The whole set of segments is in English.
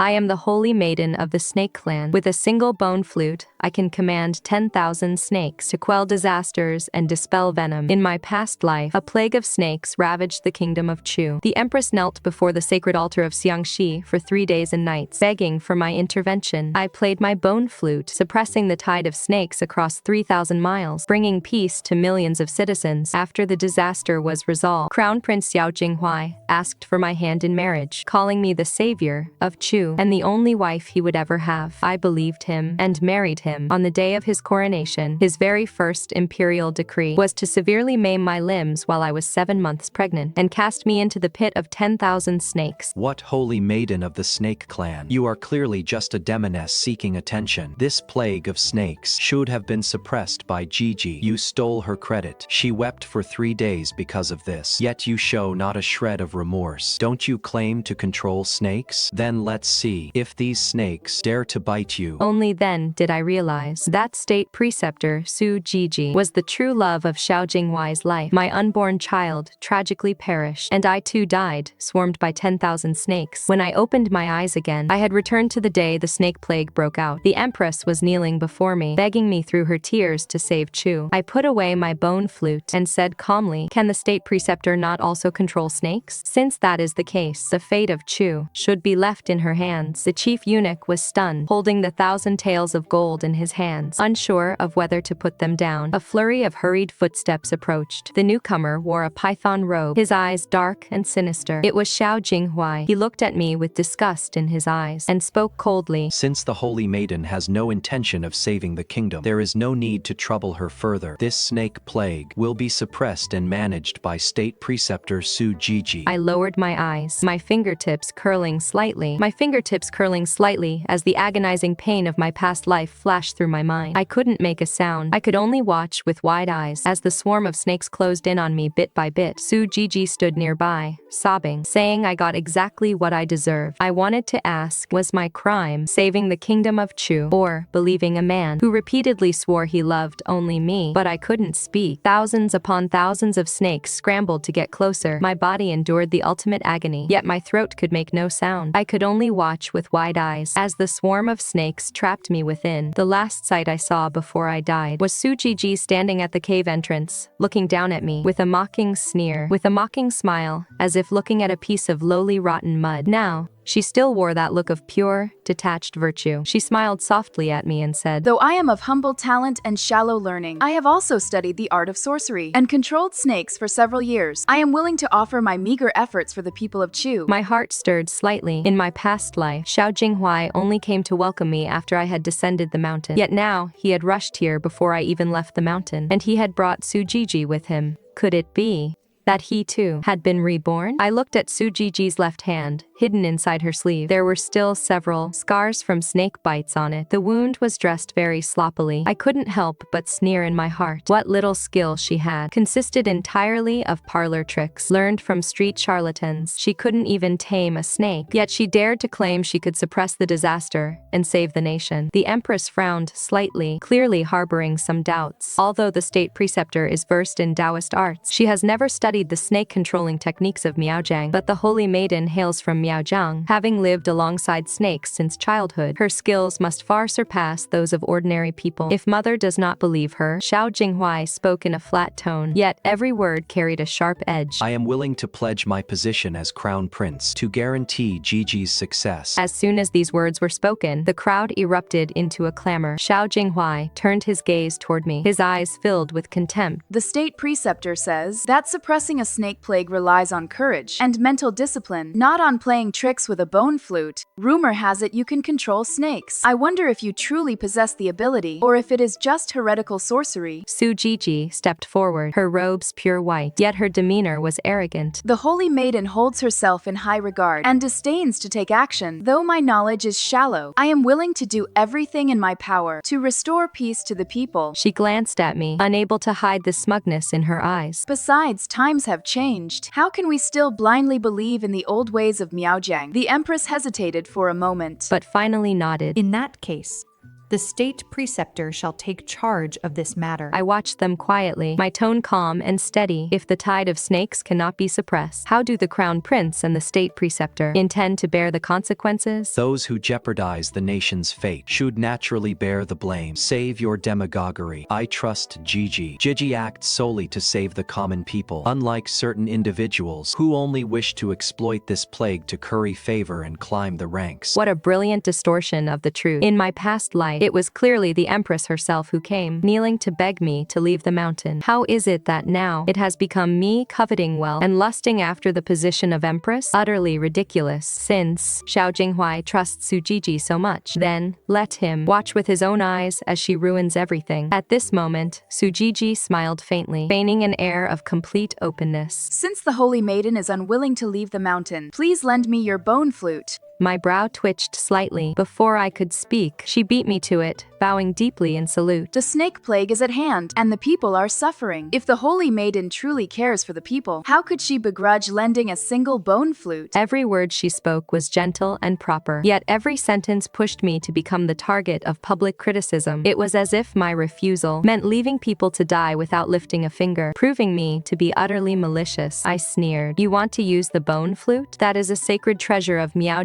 I am the Holy Maiden of the Snake Clan. With a single bone flute, I can command 10,000 snakes to quell disasters and dispel venom. In my past life, a plague of snakes ravaged the Kingdom of Chu. The Empress knelt before the sacred altar of Xiangxi for 3 days and nights, begging for my intervention. I played my bone flute, suppressing the tide of snakes across 3,000 miles, bringing peace to millions of citizens. After the disaster was resolved, Crown Prince Xiao Jinghuai asked for my hand in marriage, calling me the savior of Chu and the only wife he would ever have. I believed him and married him. On the day of his coronation, his very first imperial decree was to severely maim my limbs while I was 7 months pregnant and cast me into the pit of 10,000 snakes. What Holy Maiden of the Snake Clan? You are clearly just a demoness seeking attention. This plague of snakes should have been suppressed by Zhizhi. You stole her credit. She wept for 3 days because of this. Yet you show not a shred of remorse. Don't you claim to control snakes? Then let's see if these snakes dare to bite you. Only then did I realize that state preceptor Su Zhizhi was the true love of Xiao Jinghuai's life. My unborn child tragically perished, and I too died, swarmed by 10,000 snakes. When I opened my eyes again, I had returned to the day the snake plague broke out. The Empress was kneeling before me, begging me through her tears to save Chu. I put away my bone flute and said calmly, "Can the state preceptor not also control snakes? Since that is the case, the fate of Chu should be left in her hands." The chief eunuch was stunned, holding the 1,000 taels of gold in his hands, unsure of whether to put them down. A flurry of hurried footsteps approached. The newcomer wore a python robe, his eyes dark and sinister. It was Xiao Jinghuai. He looked at me with disgust in his eyes and spoke coldly. Since the Holy Maiden has no intention of saving the kingdom, there is no need to trouble her further. This snake plague will be suppressed and managed by state preceptor Su Zhizhi. I lowered my eyes, my fingertips curling slightly as the agonizing pain of my past life flashed through my mind. I couldn't make a sound. I could only watch with wide eyes as the swarm of snakes closed in on me bit by bit. Su Zhizhi stood nearby, sobbing, saying I got exactly what I deserved. I wanted to ask, was my crime saving the Kingdom of Chu, or believing a man who repeatedly swore he loved only me? But I couldn't speak. Thousands upon thousands of snakes scrambled to get closer. My body endured the ultimate agony, yet my throat could make no sound. I could only watch with wide eyes as the swarm of snakes trapped me within. The last sight I saw before I died was Su Zhizhi standing at the cave entrance, looking down at me with a mocking sneer, with a mocking smile, as if looking at a piece of lowly rotten mud. Now, she still wore that look of pure, detached virtue. She smiled softly at me and said, "Though I am of humble talent and shallow learning, I have also studied the art of sorcery and controlled snakes for several years. I am willing to offer my meager efforts for the people of Chu." My heart stirred slightly. In my past life, Xiao Jinghuai only came to welcome me after I had descended the mountain. Yet now, he had rushed here before I even left the mountain, and he had brought Su Zhizhi with him. Could it be that he too had been reborn? I looked at Su Zhiji's left hand, hidden inside her sleeve. There were still several scars from snake bites on it. The wound was dressed very sloppily. I couldn't help but sneer in my heart. What little skill she had consisted entirely of parlor tricks learned from street charlatans. She couldn't even tame a snake, yet she dared to claim she could suppress the disaster and save the nation. The Empress frowned slightly, clearly harboring some doubts. Although the state preceptor is versed in Taoist arts, she has never studied the snake-controlling techniques of Miaojiang. But the Holy Maiden hails from Miaojiang, having lived alongside snakes since childhood. Her skills must far surpass those of ordinary people. If mother does not believe her, Xiao Jinghuai spoke in a flat tone, yet every word carried a sharp edge. I am willing to pledge my position as Crown Prince to guarantee Zhiji's success. As soon as these words were spoken, the crowd erupted into a clamor. Xiao Jinghuai turned his gaze toward me, his eyes filled with contempt. "The state preceptor says that suppressing a snake plague relies on courage and mental discipline, not on playing tricks with a bone flute. Rumor has it you can control snakes. I wonder if you truly possess the ability, or if it is just heretical sorcery." Su Zhizhi stepped forward, her robes pure white, yet her demeanor was arrogant. "The Holy Maiden holds herself in high regard and disdains to take action. Though my knowledge is shallow, I am willing to do everything in my power to restore peace to the people." She glanced at me, unable to hide the smugness in her eyes. "Besides, times have changed. How can we still blindly believe in the old ways of Miaojiang?" The Empress hesitated for a moment, but finally nodded. In that case, The state preceptor shall take charge of this matter. I watched them quietly, my tone calm and steady. If the tide of snakes cannot be suppressed, how do the crown prince and the state preceptor intend to bear the consequences? Those who jeopardize the nation's fate should naturally bear the blame. Save your demagoguery. I trust Jiji. Jiji acts solely to save the common people, unlike certain individuals who only wish to exploit this plague to curry favor and climb the ranks. What a brilliant distortion of the truth. In my past life, it was clearly the Empress herself who came, kneeling to beg me to leave the mountain. How is it that now it has become me coveting wealth and lusting after the position of Empress? Utterly ridiculous. Since Xiao Jinghuai trusts Su Zhizhi so much, then let him watch with his own eyes as she ruins everything. At this moment, Su Zhizhi smiled faintly, feigning an air of complete openness. Since the Holy Maiden is unwilling to leave the mountain, please lend me your bone flute. My brow twitched slightly. Before I could speak, she beat me to it, bowing deeply in salute. The snake plague is at hand, and the people are suffering. If the Holy Maiden truly cares for the people, how could she begrudge lending a single bone flute? Every word she spoke was gentle and proper, yet every sentence pushed me to become the target of public criticism. It was as if my refusal meant leaving people to die without lifting a finger, proving me to be utterly malicious. I sneered. You want to use the bone flute? That is a sacred treasure of Miao,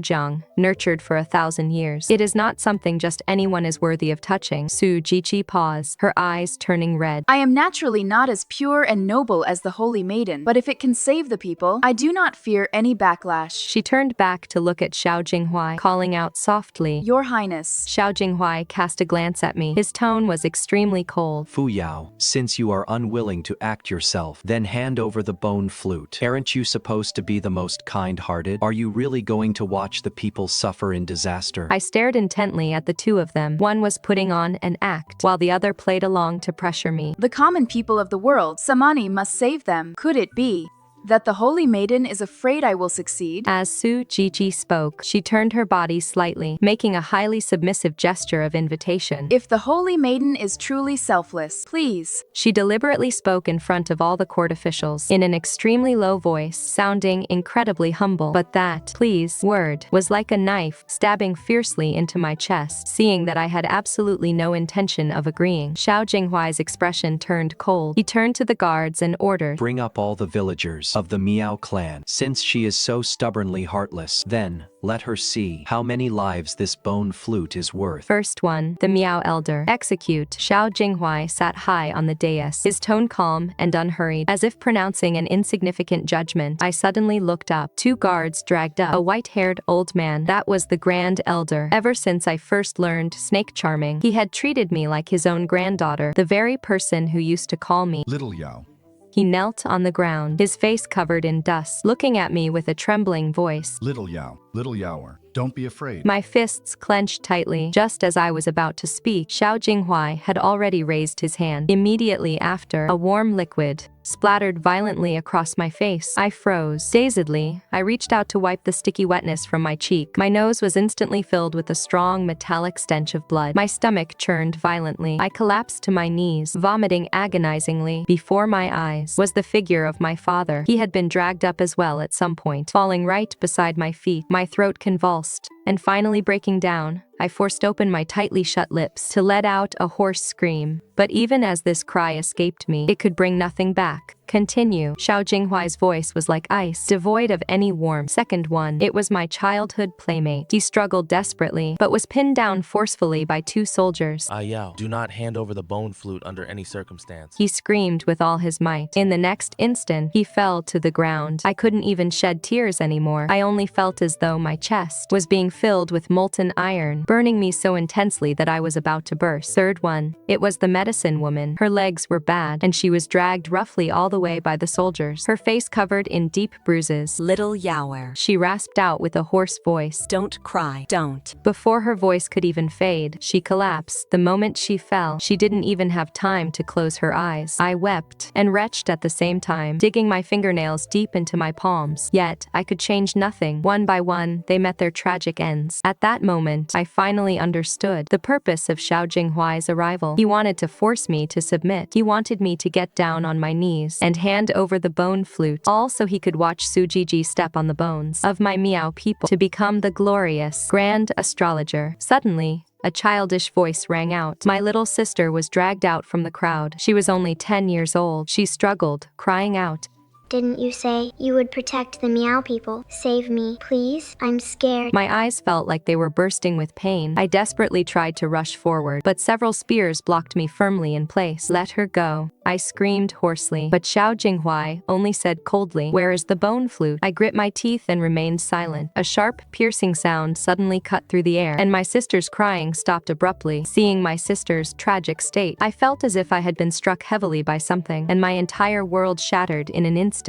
nurtured for 1,000 years. It is not something just anyone is worthy of touching. Su Zhizhi paused, her eyes turning red. I am naturally not as pure and noble as the Holy Maiden, but if it can save the people, I do not fear any backlash. She turned back to look at Xiao Jinghuai, calling out softly, Your Highness. Xiao Jinghuai cast a glance at me. His tone was extremely cold. Fu Yao, since you are unwilling to act yourself, then hand over the bone flute. Aren't you supposed to be the most kind-hearted? Are you really going to watch the people suffer in disaster? I stared intently at the two of them. One was putting on an act, while the other played along to pressure me. The common people of the world, Samani must save them. Could it be that the Holy Maiden is afraid I will succeed? As Su Zhizhi spoke, she turned her body slightly, making a highly submissive gesture of invitation. If the Holy Maiden is truly selfless, please. She deliberately spoke in front of all the court officials, in an extremely low voice, sounding incredibly humble. But that "please" word was like a knife, stabbing fiercely into my chest. Seeing that I had absolutely no intention of agreeing, Xiao Jinghuai's expression turned cold. He turned to the guards and ordered, Bring up all the villagers of the Miao clan. Since she is so stubbornly heartless, then let her see how many lives this bone flute is worth. First one, the Miao elder. Execute. Xiao Jinghuai sat high on the dais, his tone calm and unhurried, as if pronouncing an insignificant judgment. I suddenly looked up. Two guards dragged up a white-haired old man. That was the grand elder. Ever since I first learned snake charming, he had treated me like his own granddaughter, the very person who used to call me Little Yao. He knelt on the ground, his face covered in dust, looking at me with a trembling voice. Little Yaoer, don't be afraid. My fists clenched tightly. Just as I was about to speak, Xiao Jinghuai had already raised his hand. Immediately after, a warm liquid splattered violently across my face. I froze. Dazedly, I reached out to wipe the sticky wetness from my cheek. My nose was instantly filled with a strong metallic stench of blood. My stomach churned violently. I collapsed to my knees, vomiting agonizingly. Before my eyes was the figure of my father. He had been dragged up as well at some point, falling right beside my feet. My throat convulsed, and finally breaking down, I forced open my tightly shut lips to let out a hoarse scream. But even as this cry escaped me, it could bring nothing back. Continue. Xiao Jinghuai's voice was like ice, devoid of any warmth. Second one, it was my childhood playmate. He struggled desperately, but was pinned down forcefully by two soldiers. Yao, do not hand over the bone flute under any circumstance. He screamed with all his might. In the next instant, he fell to the ground. I couldn't even shed tears anymore. I only felt as though my chest was being filled with molten iron, burning me so intensely that I was about to burst. Third one, it was the medicine woman. Her legs were bad, and she was dragged roughly all the way by the soldiers, her face covered in deep bruises. Little Yaoer, She rasped out with a hoarse voice. don't cry, don't. Before her voice could even fade, she collapsed. The moment she fell, she didn't even have time to close her eyes. I wept and retched at the same time, digging my fingernails deep into my palms. Yet, I could change nothing. One by one, they met their tragic ends. At that moment, I finally understood the purpose of Xiao Jinghuai's arrival. He wanted to force me to submit. He wanted me to get down on my knees and hand over the bone flute, all so he could watch Su Zhizhi step on the bones of my Miao people to become the glorious, grand astrologer. Suddenly, A childish voice rang out. My little sister was dragged out from the crowd. She was only 10 years old. She struggled, crying out. Didn't you say you would protect the Miao people? Save me, please. I'm scared. My eyes felt like they were bursting with pain. I desperately tried to rush forward, but several spears blocked me firmly in place. Let her go, I screamed hoarsely, but Xiao Jinghuai only said coldly, "Where is the bone flute?" I grit my teeth and remained silent. A sharp, piercing sound suddenly cut through the air, and my sister's crying stopped abruptly. Seeing my sister's tragic state, I felt as if I had been struck heavily by something, and my entire world shattered in an instant.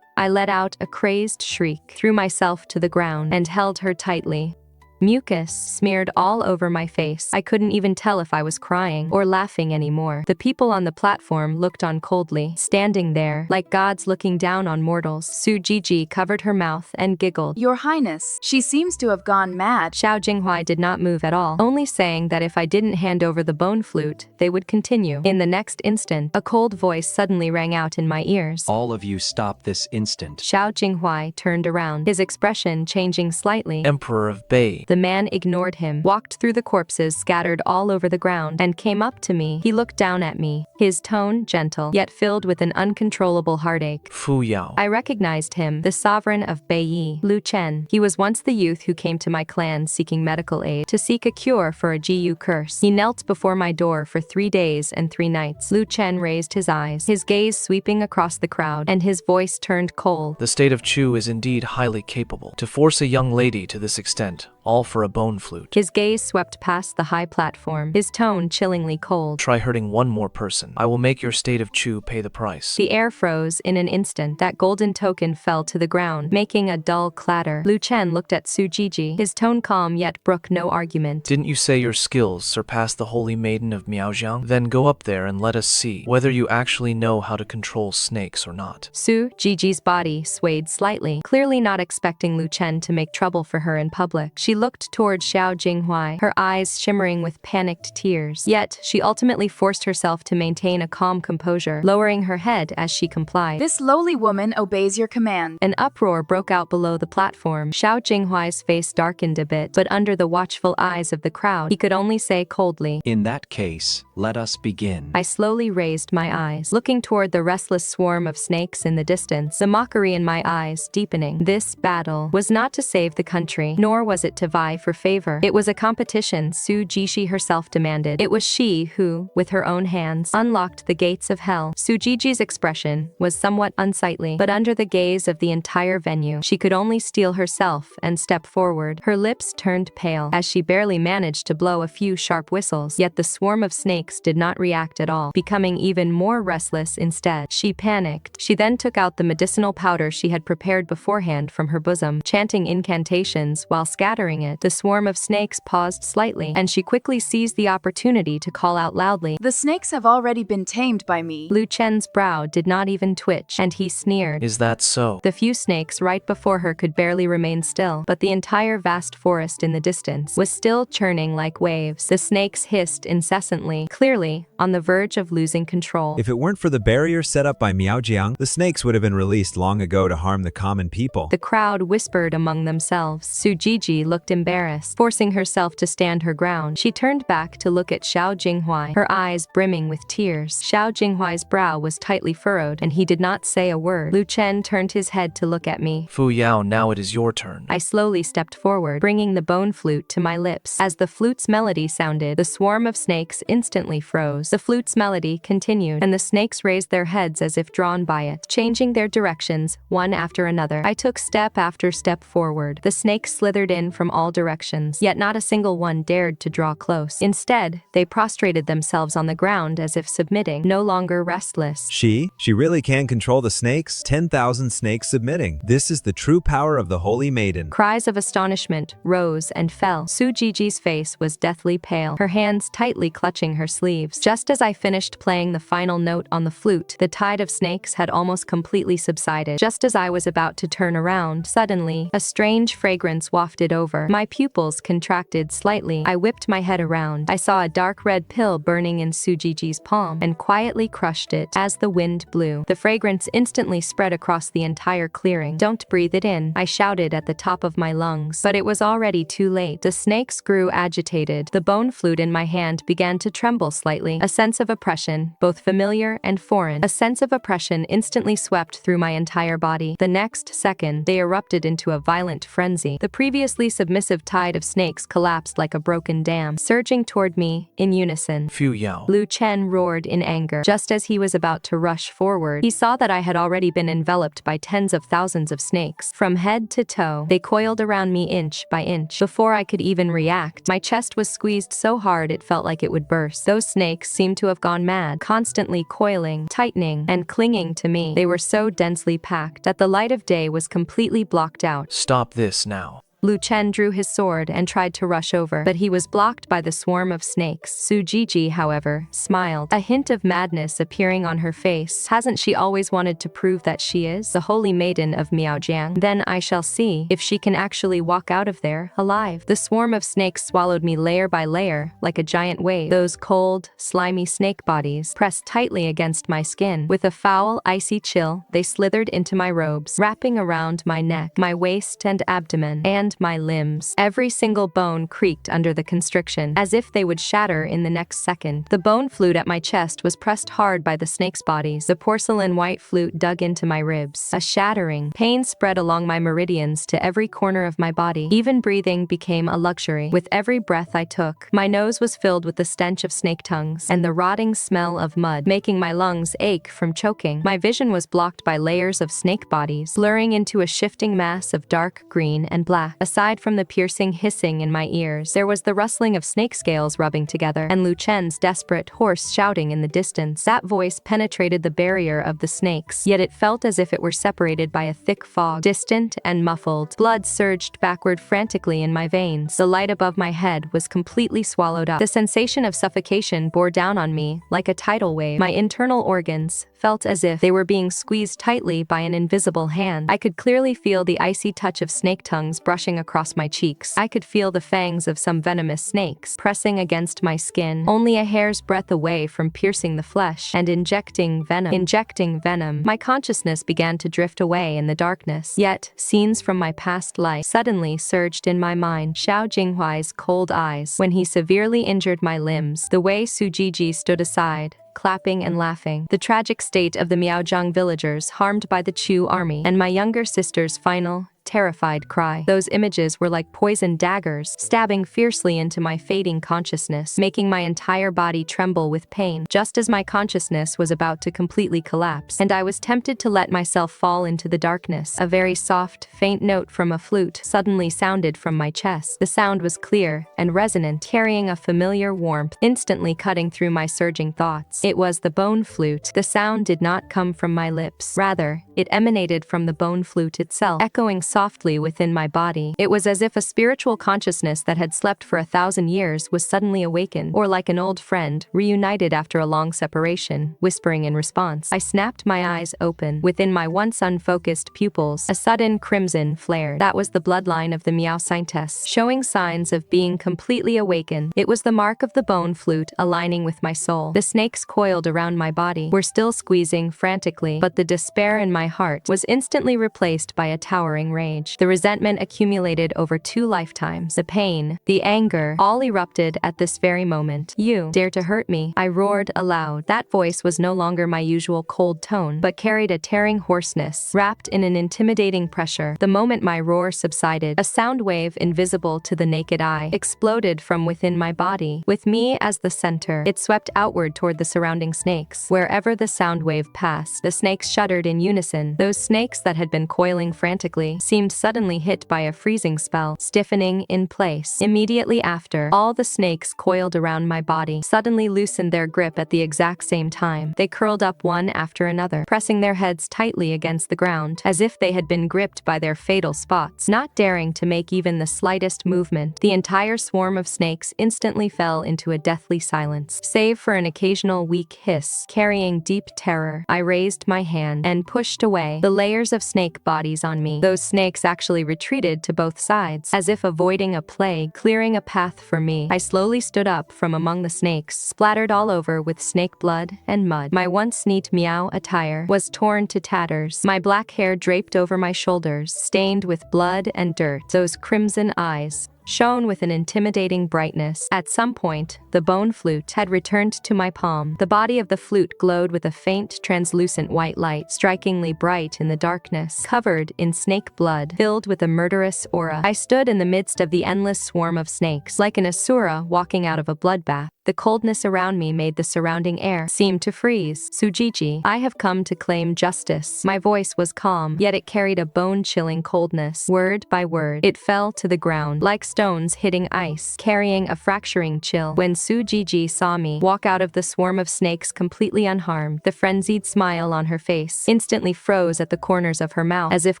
I let out a crazed shriek, threw myself to the ground, and held her tightly. Mucus smeared all over my face. I couldn't even tell if I was crying or laughing anymore. The people on the platform looked on coldly, standing there like gods looking down on mortals. Su Zhizhi covered her mouth and giggled. Your Highness, she seems to have gone mad. Xiao Jinghuai did not move at all, only saying that if I didn't hand over the bone flute, they would continue. In the next instant, a cold voice suddenly rang out in my ears. All of you stop this instant. Xiao Jinghuai turned around, his expression changing slightly. Emperor of Beiyi. The man ignored him, walked through the corpses scattered all over the ground, and came up to me. He looked down at me, his tone gentle, yet filled with an uncontrollable heartache. Fu Yao. I recognized him, the sovereign of Beiyi, Chen. He was once the youth who came to my clan seeking medical aid, to seek a cure for a Gu curse. He knelt before my door for 3 days and 3 nights. Chen raised his eyes, his gaze sweeping across the crowd, and his voice turned cold. The state of Chu is indeed highly capable. To force a young lady to this extent, all for a bone flute. His gaze swept past the high platform, his tone chillingly cold. Try hurting one more person. I will make your state of Chu pay the price. The air froze in an instant. That golden token fell to the ground, making a dull clatter. Chen looked at Su Zhizhi, his tone calm yet brook no argument. Didn't you say your skills surpass the Holy Maiden of Miaojiang? Then go up there and let us see whether you actually know how to control snakes or not. Su Zhiji's body swayed slightly, clearly not expecting Chen to make trouble for her in public. She looked toward Xiao Jinghuai, her eyes shimmering with panicked tears. Yet, she ultimately forced herself to maintain a calm composure, lowering her head as she complied. This lowly woman obeys your command. An uproar broke out below the platform. Xiao Jinghuai's face darkened a bit, but under the watchful eyes of the crowd, he could only say coldly, "In that case, let us begin." I slowly raised my eyes, looking toward the restless swarm of snakes in the distance, the mockery in my eyes deepening. This battle was not to save the country, nor was it to vie for favor. It was a competition Su Zhizhi herself demanded. It was she who, with her own hands, unlocked the gates of hell. Su Zhiji's expression was somewhat unsightly, but under the gaze of the entire venue, she could only steel herself and step forward. Her lips turned pale, as she barely managed to blow a few sharp whistles, yet the swarm of snakes did not react at all, becoming even more restless instead. She panicked. She then took out the medicinal powder she had prepared beforehand from her bosom, chanting incantations while scattering it. The swarm of snakes paused slightly, and she quickly seized the opportunity to call out loudly, The snakes have already been tamed by me. Chen's brow did not even twitch, and he sneered. Is that so? The few snakes right before her could barely remain still, but the entire vast forest in the distance was still churning like waves. The snakes hissed incessantly, clearly on the verge of losing control. If it weren't for the barrier set up by Miaojiang, the snakes would have been released long ago to harm the common people. The crowd whispered among themselves. Su Zhizhi looked embarrassed, forcing herself to stand her ground. She turned back to look at Xiao Jinghuai, her eyes brimming with tears. Xiao Jinghuai's brow was tightly furrowed, and he did not say a word. Chen turned his head to look at me. Fu Yao, now it is your turn. I slowly stepped forward, bringing the bone flute to my lips. As the flute's melody sounded, the swarm of snakes instantly froze. The flute's melody continued, and the snakes raised their heads as if drawn by it, changing their directions, one after another. I took step after step forward. The snakes slithered in from all directions, yet not a single one dared to draw close. Instead, they prostrated themselves on the ground as if submitting, no longer restless. She really can control the snakes? 10,000 snakes submitting. This is the true power of the Holy Maiden. Cries of astonishment rose and fell. Su Zhiji's face was deathly pale, her hands tightly clutching her sleeves. Just as I finished playing the final note on the flute, the tide of snakes had almost completely subsided. Just as I was about to turn around, suddenly, a strange fragrance wafted over. My pupils contracted slightly. I whipped my head around. I saw a dark red pill burning in Su Zhiji's palm and quietly crushed it as the wind blew. The fragrance instantly spread across the entire clearing. "Don't breathe it in," I shouted at the top of my lungs. But it was already too late. The snakes grew agitated. The bone flute in my hand began to tremble slightly. A sense of oppression, both familiar and foreign. A sense of oppression instantly swept through my entire body. The next second, they erupted into a violent frenzy. The previously submissive tide of snakes collapsed like a broken dam, surging toward me in unison. Fu Yao. Lu Chen roared in anger. Just as he was about to rush forward, he saw that I had already been enveloped by tens of thousands of snakes. From head to toe, they coiled around me inch by inch. Before I could even react, my chest was squeezed so hard it felt like it would burst. Those snakes seemed to have gone mad, constantly coiling, tightening, and clinging to me. They were so densely packed that the light of day was completely blocked out. Stop this now. Lu Chen drew his sword and tried to rush over, but he was blocked by the swarm of snakes. Su Zhizhi, however, smiled, a hint of madness appearing on her face. Hasn't she always wanted to prove that she is the Holy Maiden of Miao? Then I shall see if she can actually walk out of there alive. The swarm of snakes swallowed me layer by layer, like a giant wave. Those cold, slimy snake bodies pressed tightly against my skin. With a foul, icy chill, they slithered into my robes, wrapping around my neck, my waist and abdomen, and my limbs. Every single bone creaked under the constriction, as if they would shatter in the next second. The bone flute at my chest was pressed hard by the snakes' bodies. The porcelain white flute dug into my ribs. A shattering pain spread along my meridians to every corner of my body. Even breathing became a luxury. With every breath I took, my nose was filled with the stench of snake tongues and the rotting smell of mud, making my lungs ache from choking. My vision was blocked by layers of snake bodies, blurring into a shifting mass of dark green and black. Aside from the piercing hissing in my ears, there was the rustling of snake scales rubbing together, and Lu Chen's desperate, hoarse shouting in the distance. That voice penetrated the barrier of the snakes, yet it felt as if it were separated by a thick fog, distant and muffled. Blood surged backward frantically in my veins. The light above my head was completely swallowed up. The sensation of suffocation bore down on me like a tidal wave. My internal organs felt as if they were being squeezed tightly by an invisible hand. I could clearly feel the icy touch of snake tongues brushing across my cheeks. I could feel the fangs of some venomous snakes pressing against my skin, only a hair's breadth away from piercing the flesh and injecting venom. My consciousness began to drift away in the darkness. Yet, scenes from my past life suddenly surged in my mind. Xiao Jinghuai's cold eyes when he severely injured my limbs, the way Su Zhizhi stood aside, clapping and laughing, the tragic state of the Miaozhang villagers harmed by the Chu army, and my younger sister's final, terrified cry. Those images were like poisoned daggers, stabbing fiercely into my fading consciousness, making my entire body tremble with pain. Just as my consciousness was about to completely collapse, and I was tempted to let myself fall into the darkness, a very soft, faint note from a flute suddenly sounded from my chest. The sound was clear and resonant, carrying a familiar warmth, instantly cutting through my surging thoughts. It was the bone flute. The sound did not come from my lips. Rather, it emanated from the bone flute itself, echoing softly within my body. It was as if a spiritual consciousness that had slept for 1,000 years was suddenly awakened, or like an old friend, reunited after a long separation, whispering in response. I snapped my eyes open. Within my once unfocused pupils, a sudden crimson flared. That was the bloodline of the Miao scientist, showing signs of being completely awakened. It was the mark of the bone flute aligning with my soul. The snakes coiled around my body were still squeezing frantically, but the despair in my heart was instantly replaced by a towering rage. The resentment accumulated over 2 lifetimes. The pain, the anger, all erupted at this very moment. "You dare to hurt me," I roared aloud. That voice was no longer my usual cold tone, but carried a tearing hoarseness, wrapped in an intimidating pressure. The moment my roar subsided, a sound wave invisible to the naked eye exploded from within my body. With me as the center, it swept outward toward the surrounding snakes. Wherever the sound wave passed, the snakes shuddered in unison loosen. Those snakes that had been coiling frantically seemed suddenly hit by a freezing spell, stiffening in place. Immediately after, all the snakes coiled around my body suddenly loosened their grip at the exact same time. They curled up one after another, pressing their heads tightly against the ground, as if they had been gripped by their fatal spots. Not daring to make even the slightest movement, the entire swarm of snakes instantly fell into a deathly silence, save for an occasional weak hiss, carrying deep terror. I raised my hand and pushed away the layers of snake bodies on me. Those snakes actually retreated to both sides, as if avoiding a plague, clearing a path for me. I slowly stood up from among the snakes, splattered all over with snake blood and mud. My once neat Miao attire was torn to tatters, my black hair draped over my shoulders, stained with blood and dirt. Those crimson eyes shone with an intimidating brightness. At some point, the bone flute had returned to my palm. The body of the flute glowed with a faint, translucent white light, strikingly bright in the darkness, covered in snake blood, filled with a murderous aura. I stood in the midst of the endless swarm of snakes, like an asura walking out of a bloodbath. The coldness around me made the surrounding air seem to freeze. Su Zhizhi, I have come to claim justice. My voice was calm, yet it carried a bone-chilling coldness. Word by word, it fell to the ground, like stones hitting ice, carrying a fracturing chill. When Su Zhizhi saw me walk out of the swarm of snakes completely unharmed, the frenzied smile on her face instantly froze at the corners of her mouth, as if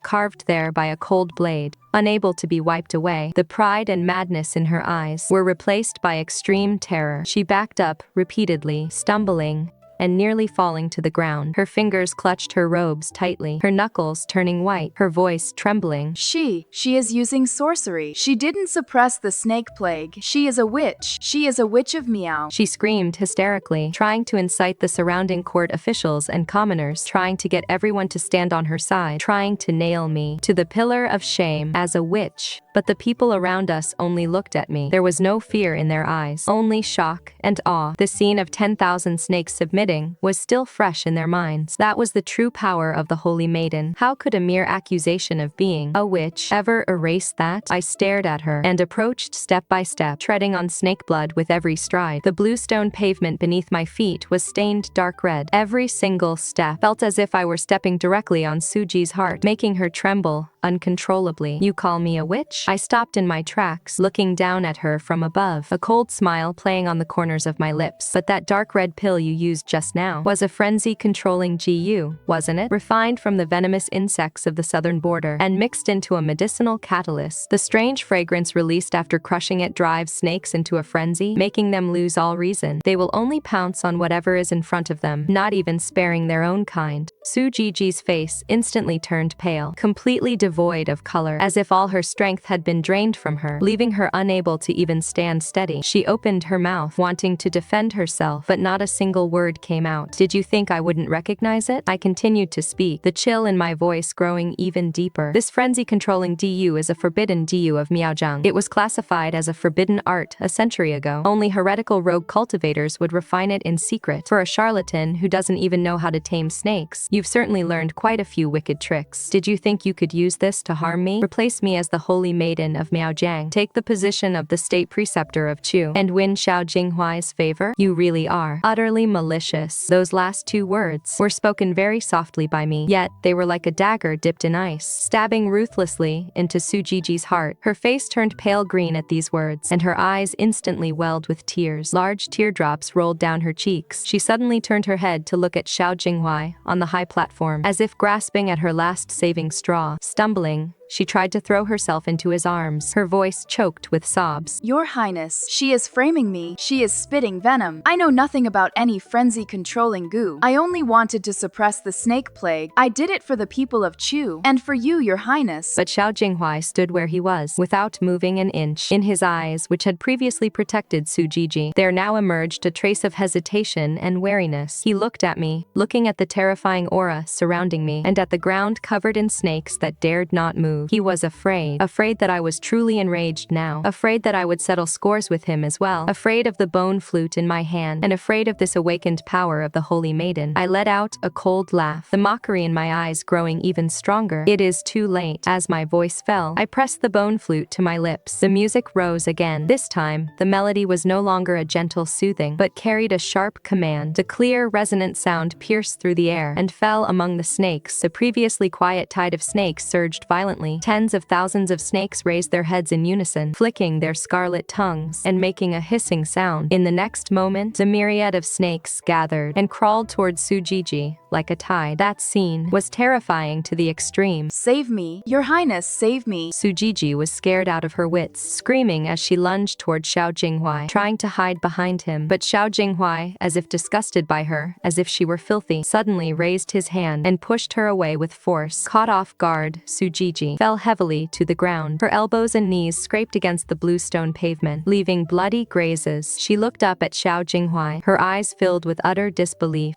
carved there by a cold blade. Unable to be wiped away, the pride and madness in her eyes were replaced by extreme terror. She backed up repeatedly, stumbling and nearly falling to the ground. Her fingers clutched her robes tightly, her knuckles turning white, her voice trembling. She is using sorcery. She didn't suppress the snake plague. She is a witch. She is a witch of Miao. She screamed hysterically, trying to incite the surrounding court officials and commoners, trying to get everyone to stand on her side, trying to nail me to the pillar of shame as a witch. But the people around us only looked at me. There was no fear in their eyes, only shock and awe. The scene of 10,000 snakes submitting was still fresh in their minds. That was the true power of the Holy Maiden. How could a mere accusation of being a witch ever erase that? I stared at her and approached step by step, treading on snake blood with every stride. The bluestone pavement beneath my feet was stained dark red. Every single step felt as if I were stepping directly on Su Zhi's heart, making her tremble uncontrollably. You call me a witch? I stopped in my tracks, looking down at her from above, a cold smile playing on the corners of my lips. But that dark red pill you used just now was a frenzy-controlling GU, wasn't it? Refined from the venomous insects of the southern border and mixed into a medicinal catalyst. The strange fragrance released after crushing it drives snakes into a frenzy, making them lose all reason. They will only pounce on whatever is in front of them, not even sparing their own kind. Su Zhiji's face instantly turned pale, completely devoid of color, as if all her strength had been drained from her, leaving her unable to even stand steady. She opened her mouth, wanting to defend herself, but not a single word came out. Did you think I wouldn't recognize it? I continued to speak, the chill in my voice growing even deeper. This frenzy-controlling DU is a forbidden DU of Miaozhang. It was classified as a forbidden art a century ago. Only heretical rogue cultivators would refine it in secret. For a charlatan who doesn't even know how to tame snakes, you've certainly learned quite a few wicked tricks. Did you think you could use this to harm me? Replace me as the Holy Maiden of Miaozhang, take the position of the state preceptor of Chu, and win Xiao Jinghuai's favor? You really are utterly malicious. Those last two words were spoken very softly by me, yet they were like a dagger dipped in ice, stabbing ruthlessly into Su Zhiji's heart. Her face turned pale green at these words, and her eyes instantly welled with tears. Large teardrops rolled down her cheeks. She suddenly turned her head to look at Xiao Jinghuai on the high platform, as if grasping at her last saving straw. Stumbling, she tried to throw herself into his arms, her voice choked with sobs. Your Highness, she is framing me. She is spitting venom. I know nothing about any frenzy-controlling goo. I only wanted to suppress the snake plague. I did it for the people of Chu, and for you, Your Highness. But Xiao Jinghuai stood where he was, without moving an inch. In his eyes, which had previously protected Su Zhizhi, there now emerged a trace of hesitation and wariness. He looked at me, looking at the terrifying aura surrounding me, and at the ground covered in snakes that dared not move. move. He was afraid. Afraid that I was truly enraged now. Afraid that I would settle scores with him as well. Afraid of the bone flute in my hand, and afraid of this awakened power of the Holy Maiden. I let out a cold laugh, the mockery in my eyes growing even stronger. It is too late. As my voice fell, I pressed the bone flute to my lips. The music rose again. This time, the melody was no longer a gentle soothing, but carried a sharp command. The clear, resonant sound pierced through the air and fell among the snakes. The previously quiet tide of snakes surged violently. Tens of thousands of snakes raised their heads in unison, flicking their scarlet tongues and making a hissing sound. In the next moment, the myriad of snakes gathered and crawled towards Su Zhizhi like a tide. That scene was terrifying to the extreme. Save me, Your Highness, save me. Su Zhizhi was scared out of her wits, screaming as she lunged toward Xiao Jinghuai, trying to hide behind him. But Xiao Jinghuai, as if disgusted by her, as if she were filthy, suddenly raised his hand and pushed her away with force. Caught off guard, Su Zhizhi fell heavily to the ground. Her elbows and knees scraped against the bluestone pavement, leaving bloody grazes. She looked up at Xiao Jinghuai, her eyes filled with utter disbelief.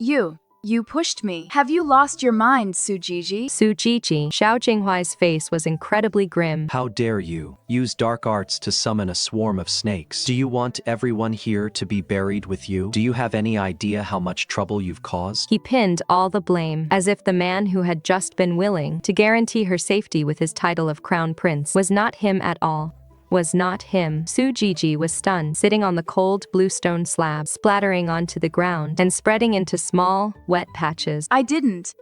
You pushed me. Have you lost your mind, Su Zhizhi? Su Zhizhi. Xiao Jinghuai's face was incredibly grim. How dare you use dark arts to summon a swarm of snakes? Do you want everyone here to be buried with you? Do you have any idea how much trouble you've caused? He pinned all the blame, as if the man who had just been willing to guarantee her safety with his title of crown prince was not him at all. Was not him. Su Zhizhi was stunned, sitting on the cold bluestone slab, splattering onto the ground and spreading into small, wet patches. I didn't.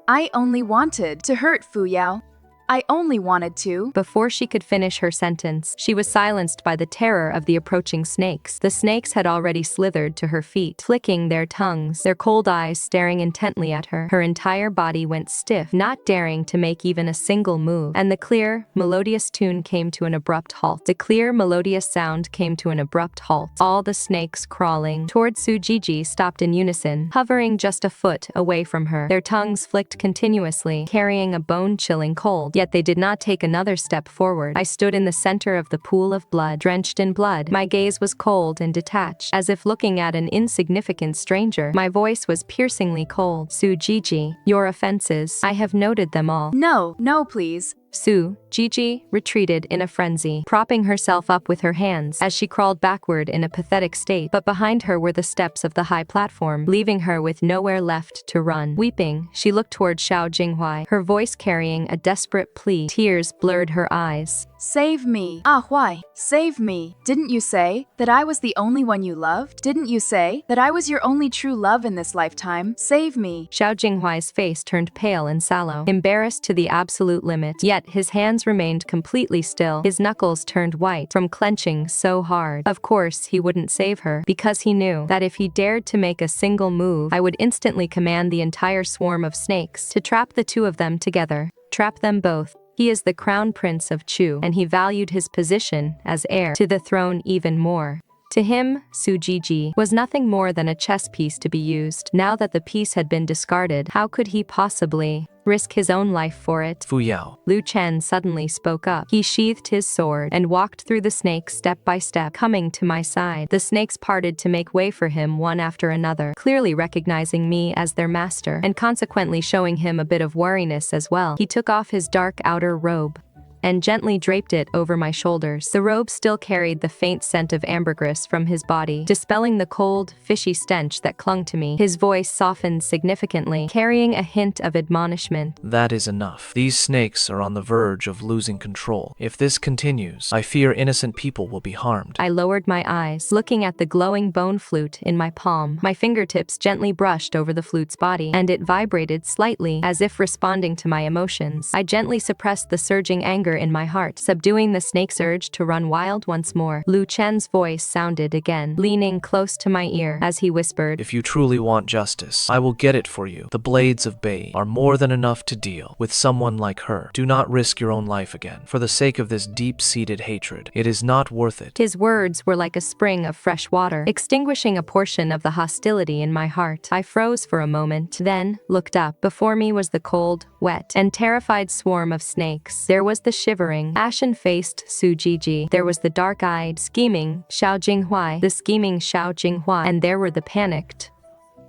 I only wanted to hurt Fu Yao. I only wanted to. Before she could finish her sentence, she was silenced by the terror of the approaching snakes. The snakes had already slithered to her feet, flicking their tongues, their cold eyes staring intently at her. Her entire body went stiff, not daring to make even a single move. And the clear, melodious tune came to an abrupt halt. The clear, melodious sound came to an abrupt halt. All the snakes crawling toward Su Zhizhi stopped in unison, hovering just a foot away from her. Their tongues flicked continuously, carrying a bone-chilling cold. Yet they did not take another step forward. I stood in the center of the pool of blood, drenched in blood. My gaze was cold and detached, as if looking at an insignificant stranger. My voice was piercingly cold. Su Zhizhi, your offenses, I have noted them all. No, please. Su Zhizhi retreated in a frenzy, propping herself up with her hands as she crawled backward in a pathetic state. But behind her were the steps of the high platform, leaving her with nowhere left to run. Weeping, she looked toward Xiao Jinghuai, her voice carrying a desperate plea. Tears blurred her eyes. Save me. Huai, save me. Didn't you say that I was the only one you loved? Didn't you say that I was your only true love in this lifetime? Save me. Xiao Jinghuai's face turned pale and sallow, embarrassed to the absolute limit. Yet his hands remained completely still. His knuckles turned white from clenching so hard. Of course, he wouldn't save her, because he knew that if he dared to make a single move, I would instantly command the entire swarm of snakes to trap the two of them together. Trap them both. He is the crown prince of Chu, and he valued his position as heir to the throne even more. To him, Su Zhizhi was nothing more than a chess piece to be used. Now that the piece had been discarded, how could he possibly risk his own life for it? Fu Yao. Lu Chen suddenly spoke up. He sheathed his sword and walked through the snakes step by step, coming to my side. The snakes parted to make way for him one after another, clearly recognizing me as their master, and consequently showing him a bit of wariness as well. He took off his dark outer robe and gently draped it over my shoulders. The robe still carried the faint scent of ambergris from his body, dispelling the cold, fishy stench that clung to me. His voice softened significantly, carrying a hint of admonishment. That is enough. These snakes are on the verge of losing control. If this continues, I fear innocent people will be harmed. I lowered my eyes, looking at the glowing bone flute in my palm. My fingertips gently brushed over the flute's body, and it vibrated slightly, as if responding to my emotions. I gently suppressed the surging anger in my heart, subduing the snake's urge to run wild once more. Lu Chen's voice sounded again, leaning close to my ear as he whispered, If you truly want justice, I will get it for you. The blades of Beiyi are more than enough to deal with someone like her. Do not risk your own life again. For the sake of this deep-seated hatred, it is not worth it. His words were like a spring of fresh water, extinguishing a portion of the hostility in my heart. I froze for a moment, then looked up. Before me was the cold, wet, and terrified swarm of snakes. There was the shivering, ashen-faced Su Zhizhi. There was the dark-eyed, scheming Xiao Jinghuai, and there were the panicked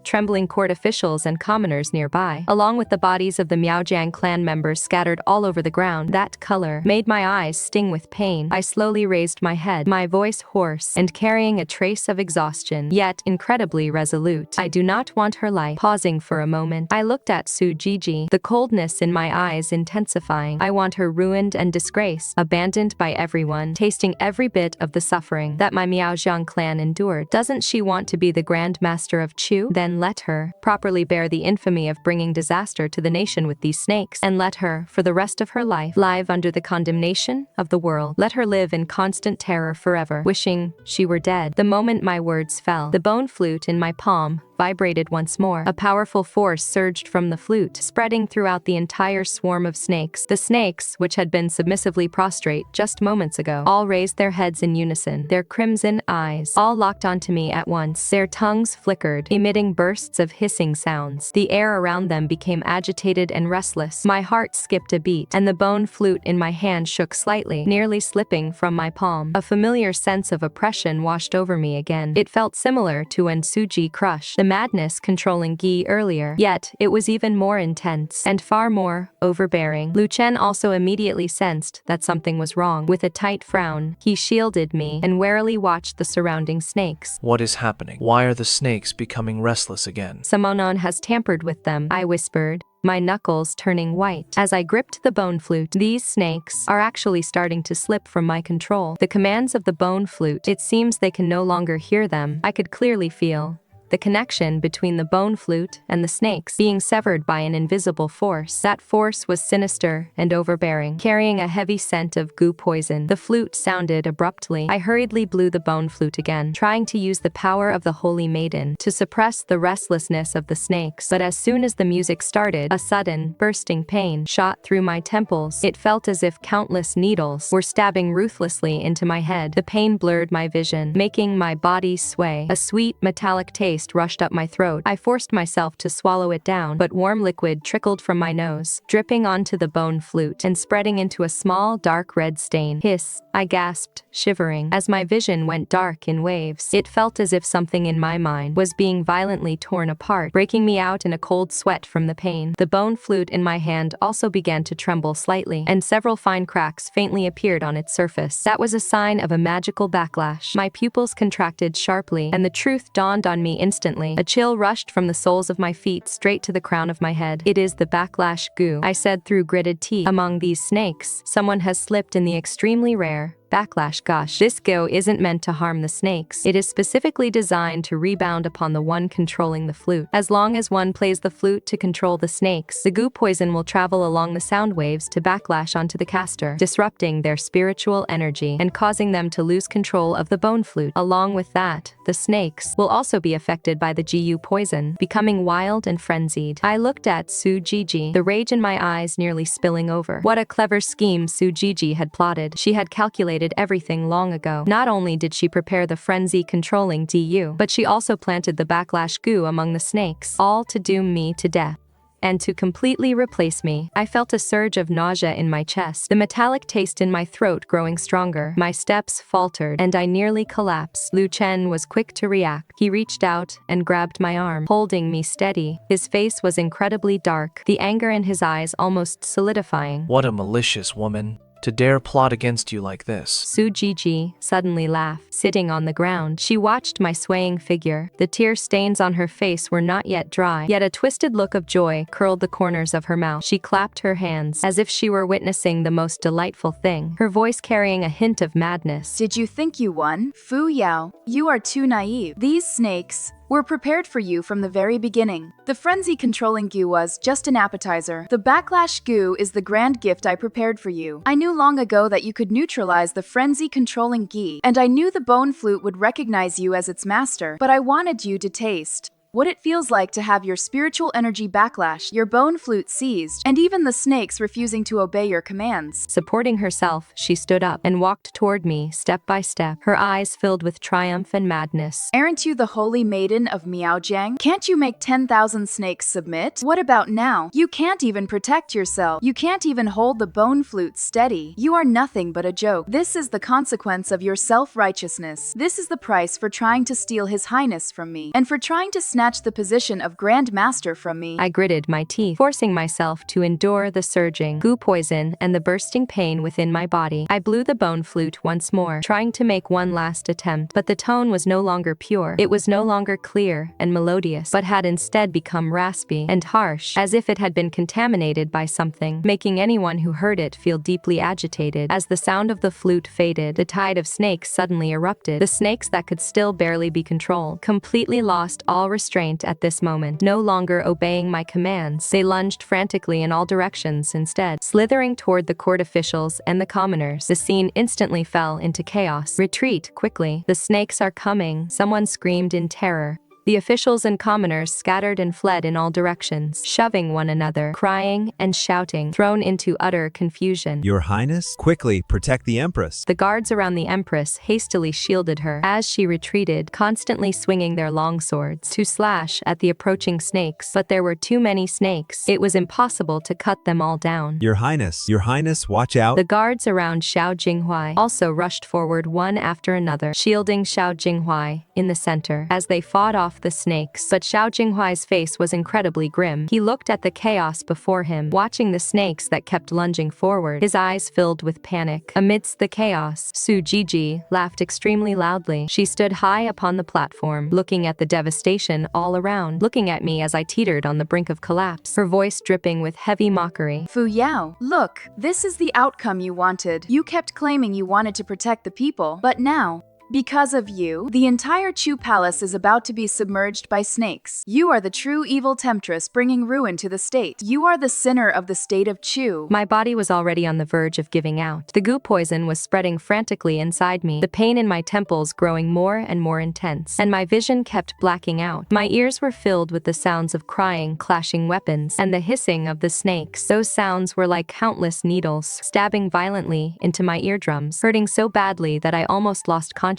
trembling court officials and commoners nearby, along with the bodies of the Miaojiang clan members scattered all over the ground. That color made my eyes sting with pain. I slowly raised my head, my voice hoarse and carrying a trace of exhaustion, yet incredibly resolute. I do not want her life. Pausing for a moment, I looked at Su Zhizhi, the coldness in my eyes intensifying. I want her ruined and disgraced, abandoned by everyone, tasting every bit of the suffering that my Miaojiang clan endured. Doesn't she want to be the Grand Master of Chu? Then let her properly bear the infamy of bringing disaster to the nation with these snakes, and let her, for the rest of her life, live under the condemnation of the world. Let her live in constant terror forever, wishing she were dead. The moment my words fell, the bone flute in my palm vibrated once more. A powerful force surged from the flute, spreading throughout the entire swarm of snakes. The snakes, which had been submissively prostrate just moments ago, all raised their heads in unison, their crimson eyes all locked onto me at once. Their tongues flickered, emitting bursts of hissing sounds. The air around them became agitated and restless. My heart skipped a beat, and the bone flute in my hand shook slightly, nearly slipping from my palm. A familiar sense of oppression washed over me again. It felt similar to when Suji crushed the madness controlling Gi earlier, yet it was even more intense and far more overbearing. Lu Chen also immediately sensed that something was wrong. With a tight frown, he shielded me and warily watched the surrounding snakes. What is happening? Why are the snakes becoming restless again? Samonon has tampered with them, I whispered, my knuckles turning white. As I gripped the bone flute, these snakes are actually starting to slip from my control. The commands of the bone flute, it seems they can no longer hear them. I could clearly feel the connection between the bone flute and the snakes being severed by an invisible force. That force was sinister and overbearing, carrying a heavy scent of goo poison. The flute sounded abruptly. I hurriedly blew the bone flute again, trying to use the power of the Holy Maiden to suppress the restlessness of the snakes. But as soon as the music started, a sudden, bursting pain shot through my temples. It felt as if countless needles were stabbing ruthlessly into my head. The pain blurred my vision, making my body sway. A sweet, metallic taste rushed up my throat. I forced myself to swallow it down, but warm liquid trickled from my nose, dripping onto the bone flute and spreading into a small, dark red stain. Hiss, I gasped, shivering, as my vision went dark in waves. It felt as if something in my mind was being violently torn apart, breaking me out in a cold sweat from the pain. The bone flute in my hand also began to tremble slightly, and several fine cracks faintly appeared on its surface. That was a sign of a magical backlash. My pupils contracted sharply, and the truth dawned on me instantly. A chill rushed from the soles of my feet straight to the crown of my head. It is the backlash goo, I said through gritted teeth. Among these snakes, someone has slipped in the extremely rare backlash. Gosh, this go isn't meant to harm the snakes. It is specifically designed to rebound upon the one controlling the flute. As long as one plays the flute to control the snakes, the goo poison will travel along the sound waves to backlash onto the caster, disrupting their spiritual energy and causing them to lose control of the bone flute. Along with that, the snakes will also be affected by the GU poison, becoming wild and frenzied. I looked at Su Zhizhi, the rage in my eyes nearly spilling over. What a clever scheme Su Zhizhi had plotted. She had calculated everything long ago. Not only did she prepare the frenzy-controlling DU, but she also planted the backlash goo among the snakes, all to doom me to death. And to completely replace me. I felt a surge of nausea in my chest, the metallic taste in my throat growing stronger. My steps faltered, and I nearly collapsed. Lu Chen was quick to react. He reached out and grabbed my arm, holding me steady. His face was incredibly dark, the anger in his eyes almost solidifying. What a malicious woman. To dare plot against you like this. Su Zhizhi suddenly laughed, sitting on the ground. She watched my swaying figure. The tear stains on her face were not yet dry, yet a twisted look of joy curled the corners of her mouth. She clapped her hands, as if she were witnessing the most delightful thing, her voice carrying a hint of madness. Did you think you won? Fu Yao, you are too naive. These snakes were prepared for you from the very beginning. The frenzy-controlling goo was just an appetizer. The backlash goo is the grand gift I prepared for you. I knew long ago that you could neutralize the frenzy-controlling gi, and I knew the bone flute would recognize you as its master, but I wanted you to taste what it feels like to have your spiritual energy backlash, your bone flute seized, and even the snakes refusing to obey your commands. Supporting herself, she stood up and walked toward me step by step, her eyes filled with triumph and madness. Aren't you the Holy Maiden of Miaojiang? Can't you make 10,000 snakes submit? What about now? You can't even protect yourself. You can't even hold the bone flute steady. You are nothing but a joke. This is the consequence of your self-righteousness. This is the price for trying to steal His Highness from me, and for trying to snatch snatch the position of Grand Master from me. I gritted my teeth, forcing myself to endure the surging goo poison and the bursting pain within my body. I blew the bone flute once more, trying to make one last attempt, but the tone was no longer pure. It was no longer clear and melodious, but had instead become raspy and harsh, as if it had been contaminated by something, making anyone who heard it feel deeply agitated. As the sound of the flute faded, the tide of snakes suddenly erupted. The snakes that could still barely be controlled completely lost all restraint at this moment, no longer obeying my commands. They lunged frantically in all directions instead, slithering toward the court officials and the commoners. The scene instantly fell into chaos. Retreat, quickly. The snakes are coming, someone screamed in terror. The officials and commoners scattered and fled in all directions, shoving one another, crying and shouting, thrown into utter confusion. Your Highness, quickly protect the Empress. The guards around the Empress hastily shielded her as she retreated, constantly swinging their long swords to slash at the approaching snakes. But there were too many snakes. It was impossible to cut them all down. Your Highness, watch out. The guards around Xiao Jinghuai also rushed forward one after another, shielding Xiao Jinghuai in the center as they fought off the snakes. But Xiao Jinghuai's face was incredibly grim. He looked at the chaos before him, watching the snakes that kept lunging forward, his eyes filled with panic. Amidst the chaos, Su Zhizhi laughed extremely loudly. She stood high upon the platform, looking at the devastation all around, looking at me as I teetered on the brink of collapse, her voice dripping with heavy mockery. Fu Yao, look, this is the outcome you wanted. You kept claiming you wanted to protect the people, but now, because of you, the entire Chu palace is about to be submerged by snakes. You are the true evil temptress bringing ruin to the state. You are the sinner of the state of Chu. My body was already on the verge of giving out. The goo poison was spreading frantically inside me, the pain in my temples growing more and more intense, and my vision kept blacking out. My ears were filled with the sounds of crying, clashing weapons, and the hissing of the snakes. Those sounds were like countless needles, stabbing violently into my eardrums, hurting so badly that I almost lost consciousness.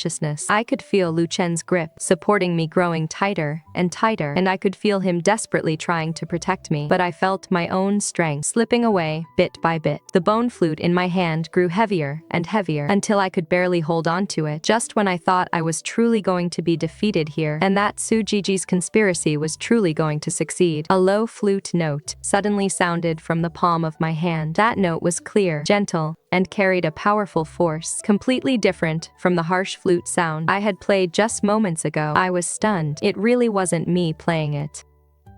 I could feel Lu Chen's grip, supporting me, growing tighter and tighter, and I could feel him desperately trying to protect me. But I felt my own strength slipping away bit by bit. The bone flute in my hand grew heavier and heavier until I could barely hold on to it, just when I thought I was truly going to be defeated here, and that Su Zhiji's conspiracy was truly going to succeed. A low flute note suddenly sounded from the palm of my hand. That note was clear, gentle, and carried a powerful force, completely different from the harsh flute sound I had played just moments ago. I was stunned. It really wasn't me playing it.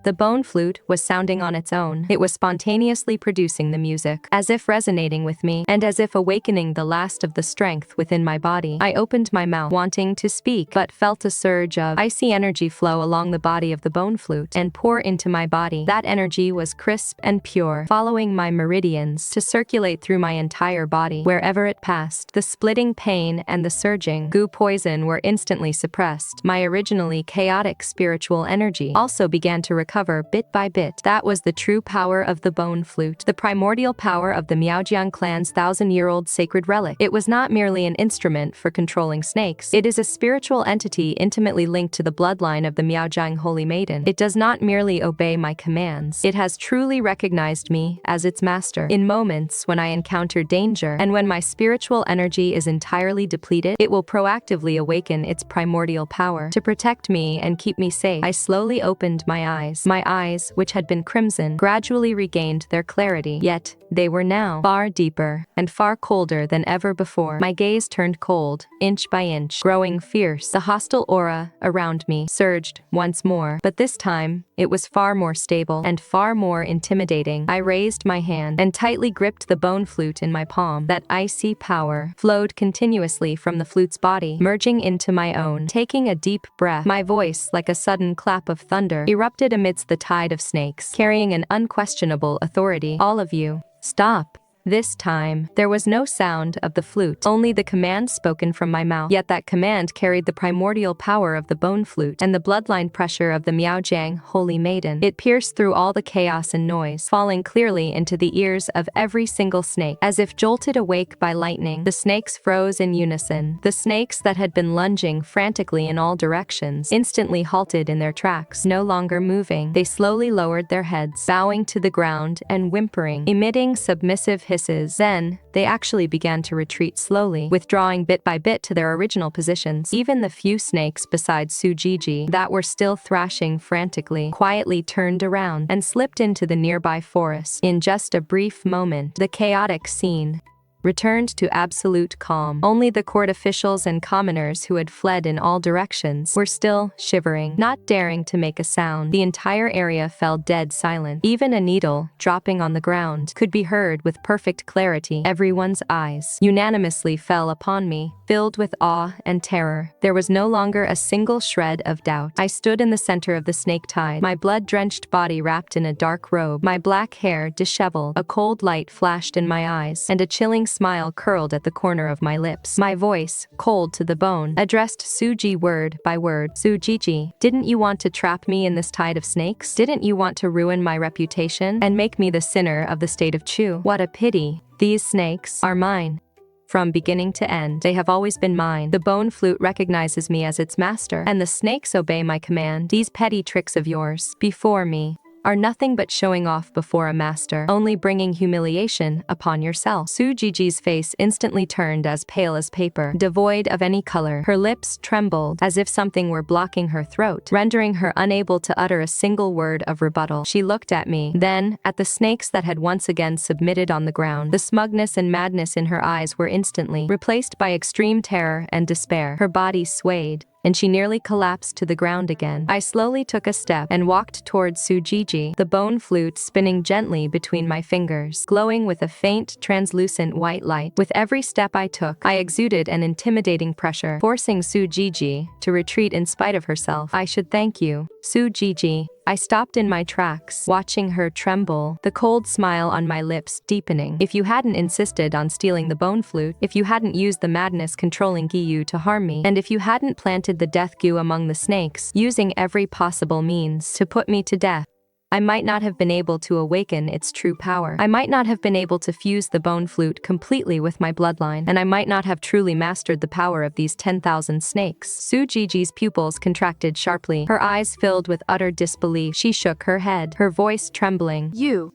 The bone flute was sounding on its own. It was spontaneously producing the music, as if resonating with me, and as if awakening the last of the strength within my body. I opened my mouth, wanting to speak, but felt a surge of icy energy flow along the body of the bone flute and pour into my body. That energy was crisp and pure, following my meridians to circulate through my entire body. Wherever it passed, the splitting pain and the surging goo poison were instantly suppressed. My originally chaotic spiritual energy also began to recover bit by bit. That was the true power of the bone flute, the primordial power of the Miaojiang clan's 1,000-year-old sacred relic. It was not merely an instrument for controlling snakes. It is a spiritual entity intimately linked to the bloodline of the Miaojiang Holy Maiden. It does not merely obey my commands. It has truly recognized me as its master. In moments when I encounter danger, and when my spiritual energy is entirely depleted, it will proactively awaken its primordial power to protect me and keep me safe. I slowly opened my eyes. My eyes, which had been crimson, gradually regained their clarity, yet they were now far deeper and far colder than ever before. My gaze turned cold, inch by inch, growing fierce. The hostile aura around me surged once more, but this time, it was far more stable and far more intimidating. I raised my hand and tightly gripped the bone flute in my palm. That icy power flowed continuously from the flute's body, merging into my own. Taking a deep breath, my voice, like a sudden clap of thunder, erupted amidst the tide of snakes, carrying an unquestionable authority. All of you, stop. This time, there was no sound of the flute, only the command spoken from my mouth. Yet that command carried the primordial power of the bone flute and the bloodline pressure of the Miaojiang Holy Maiden. It pierced through all the chaos and noise, falling clearly into the ears of every single snake. As if jolted awake by lightning, the snakes froze in unison. The snakes that had been lunging frantically in all directions instantly halted in their tracks, no longer moving. They slowly lowered their heads, bowing to the ground and whimpering, emitting submissive hisses hisses. Then, they actually began to retreat slowly, withdrawing bit by bit to their original positions. Even the few snakes besides Su Zhizhi that were still thrashing frantically quietly turned around and slipped into the nearby forest. In just a brief moment, the chaotic scene returned to absolute calm. Only the court officials and commoners who had fled in all directions were still shivering, not daring to make a sound. The entire area fell dead silent. Even a needle, dropping on the ground, could be heard with perfect clarity. Everyone's eyes unanimously fell upon me, filled with awe and terror. There was no longer a single shred of doubt. I stood in the center of the snake tide, my blood-drenched body wrapped in a dark robe, my black hair disheveled. A cold light flashed in my eyes, and a chilling smile curled at the corner of my lips. My voice, cold to the bone, addressed Su Zhizhi word by word. Su Zhizhi, didn't you want to trap me in this tide of snakes? Didn't you want to ruin my reputation and make me the sinner of the state of Chu? What a pity. These snakes are mine. From beginning to end, they have always been mine. The bone flute recognizes me as its master, and the snakes obey my command. These petty tricks of yours, before me, are nothing but showing off before a master, only bringing humiliation upon yourself. Su Zhizhi's face instantly turned as pale as paper, devoid of any color. Her lips trembled as if something were blocking her throat, rendering her unable to utter a single word of rebuttal. She looked at me, then at the snakes that had once again submitted on the ground. The smugness and madness in her eyes were instantly replaced by extreme terror and despair. Her body swayed, and she nearly collapsed to the ground again. I slowly took a step and walked towards Su Zhizhi, the bone flute spinning gently between my fingers, glowing with a faint, translucent white light. With every step I took, I exuded an intimidating pressure, forcing Su Zhizhi to retreat in spite of herself. I should thank you, Su Zhizhi. I stopped in my tracks, watching her tremble, the cold smile on my lips deepening. If you hadn't insisted on stealing the bone flute, if you hadn't used the madness controlling Giyu to harm me, and if you hadn't planted the death goo among the snakes, using every possible means to put me to death, I might not have been able to awaken its true power. I might not have been able to fuse the bone flute completely with my bloodline, and I might not have truly mastered the power of these 10,000 snakes. Su Zhiji's pupils contracted sharply, her eyes filled with utter disbelief. She shook her head, her voice trembling. You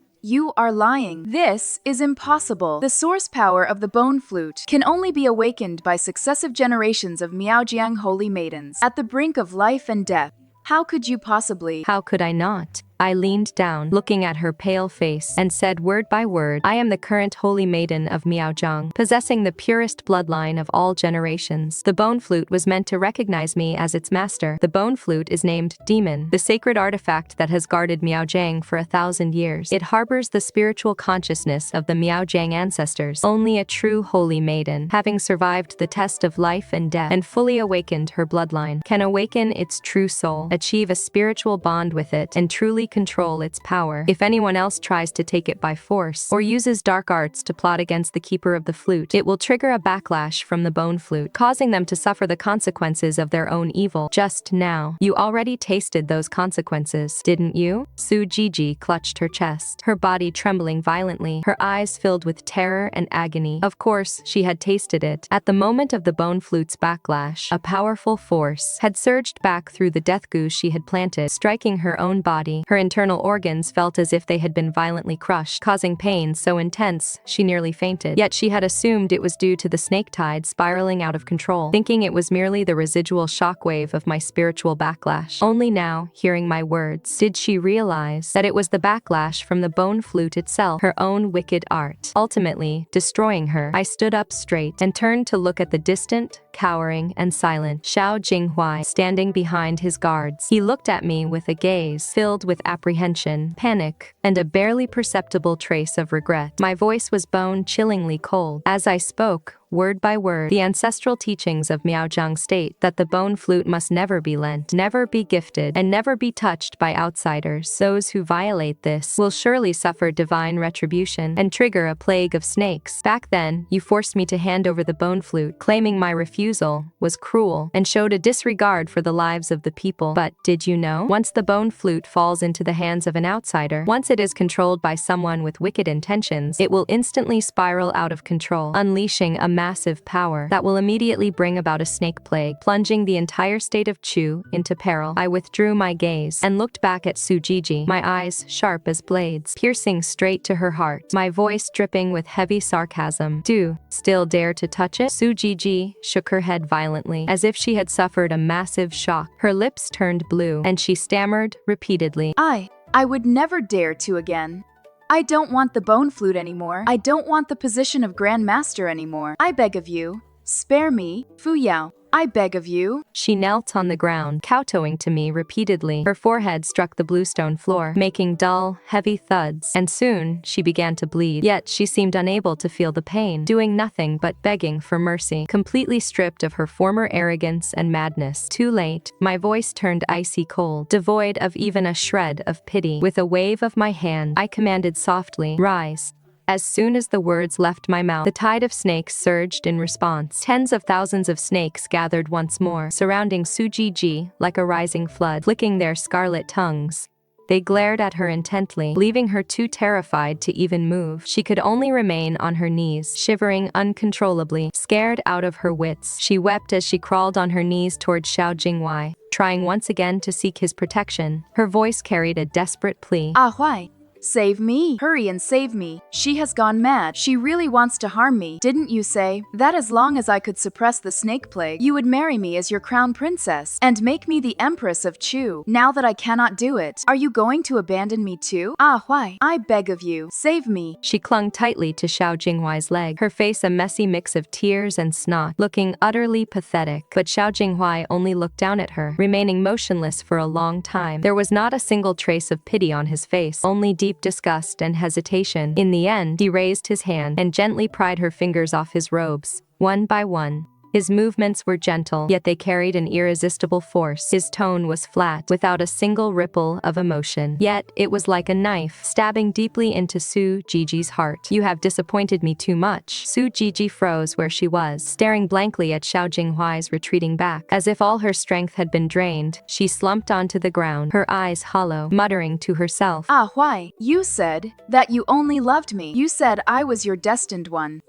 are lying. This is impossible. The source power of the bone flute can only be awakened by successive generations of Miaojiang Holy Maidens. At the brink of life and death, how could you possibly? How could I not? I leaned down, looking at her pale face, and said word by word, I am the current Holy Maiden of Miaojiang, possessing the purest bloodline of all generations. The bone flute was meant to recognize me as its master. The bone flute is named Demon, the sacred artifact that has guarded Miaojiang for 1,000 years. It harbors the spiritual consciousness of the Miaojiang ancestors. Only a true Holy Maiden, having survived the test of life and death and fully awakened her bloodline, can awaken its true soul, achieve a spiritual bond with it, and truly control its power. If anyone else tries to take it by force, or uses dark arts to plot against the keeper of the flute, it will trigger a backlash from the bone flute, causing them to suffer the consequences of their own evil. Just now, you already tasted those consequences, didn't you? Su Zhizhi clutched her chest, her body trembling violently, her eyes filled with terror and agony. Of course, she had tasted it. At the moment of the bone flute's backlash, a powerful force had surged back through the death goo she had planted, striking her own body. Her internal organs felt as if they had been violently crushed, causing pain so intense she nearly fainted. Yet she had assumed it was due to the snake tide spiraling out of control, thinking it was merely the residual shockwave of my spiritual backlash. Only now, hearing my words, did she realize that it was the backlash from the bone flute itself, her own wicked art, ultimately destroying her. I stood up straight and turned to look at the distant, cowering, and silent Xiao Jinghuai standing behind his guards. He looked at me with a gaze filled with apprehension, panic, and a barely perceptible trace of regret. My voice was bone-chillingly cold. As I spoke, word by word, the ancestral teachings of Miaojiang state that the bone flute must never be lent, never be gifted, and never be touched by outsiders. Those who violate this will surely suffer divine retribution and trigger a plague of snakes. Back then, you forced me to hand over the bone flute, claiming my refusal was cruel and showed a disregard for the lives of the people. But did you know? Once the bone flute falls into the hands of an outsider, once it is controlled by someone with wicked intentions, it will instantly spiral out of control, unleashing a massive power that will immediately bring about a snake plague, plunging the entire state of Chu into peril. I withdrew my gaze and looked back at Su Zhizhi, my eyes sharp as blades, piercing straight to her heart, my voice dripping with heavy sarcasm. Do still dare to touch it? Su Zhizhi shook her head violently, as if she had suffered a massive shock. Her lips turned blue, and she stammered repeatedly. I would never dare to again. I don't want the bone flute anymore. I don't want the position of Grand Master anymore. I beg of you, spare me, Fu Yao. I beg of you. She knelt on the ground, kowtowing to me repeatedly. Her forehead struck the bluestone floor, making dull, heavy thuds, and soon she began to bleed. Yet she seemed unable to feel the pain, doing nothing but begging for mercy, completely stripped of her former arrogance and madness. Too late, my voice turned icy cold, devoid of even a shred of pity. With a wave of my hand, I commanded softly, "Rise." As soon as the words left my mouth, the tide of snakes surged in response. Tens of thousands of snakes gathered once more, surrounding Su Zhizhi like a rising flood, flicking their scarlet tongues. They glared at her intently, leaving her too terrified to even move. She could only remain on her knees, shivering uncontrollably, scared out of her wits. She wept as she crawled on her knees toward Xiao Jinghuai, trying once again to seek his protection. Her voice carried a desperate plea. Huai. Save me! Hurry and save me! She has gone mad. She really wants to harm me. Didn't you say that as long as I could suppress the snake plague, you would marry me as your crown princess and make me the empress of Chu? Now that I cannot do it, are you going to abandon me too? Why? I beg of you, save me! She clung tightly to Xiao Jinghuai's leg, her face a messy mix of tears and snot, looking utterly pathetic. But Xiao Jinghuai only looked down at her, remaining motionless for a long time. There was not a single trace of pity on his face, only deep disgust and hesitation. In the end, he raised his hand and gently pried her fingers off his robes, one by one. His movements were gentle, yet they carried an irresistible force. His tone was flat, without a single ripple of emotion. Yet, it was like a knife, stabbing deeply into Su Zhiji's heart. You have disappointed me too much. Su Zhizhi froze where she was, staring blankly at Xiao Jinghuai's retreating back. As if all her strength had been drained, she slumped onto the ground, her eyes hollow, muttering to herself. Why? You said that you only loved me. You said I was your destined one.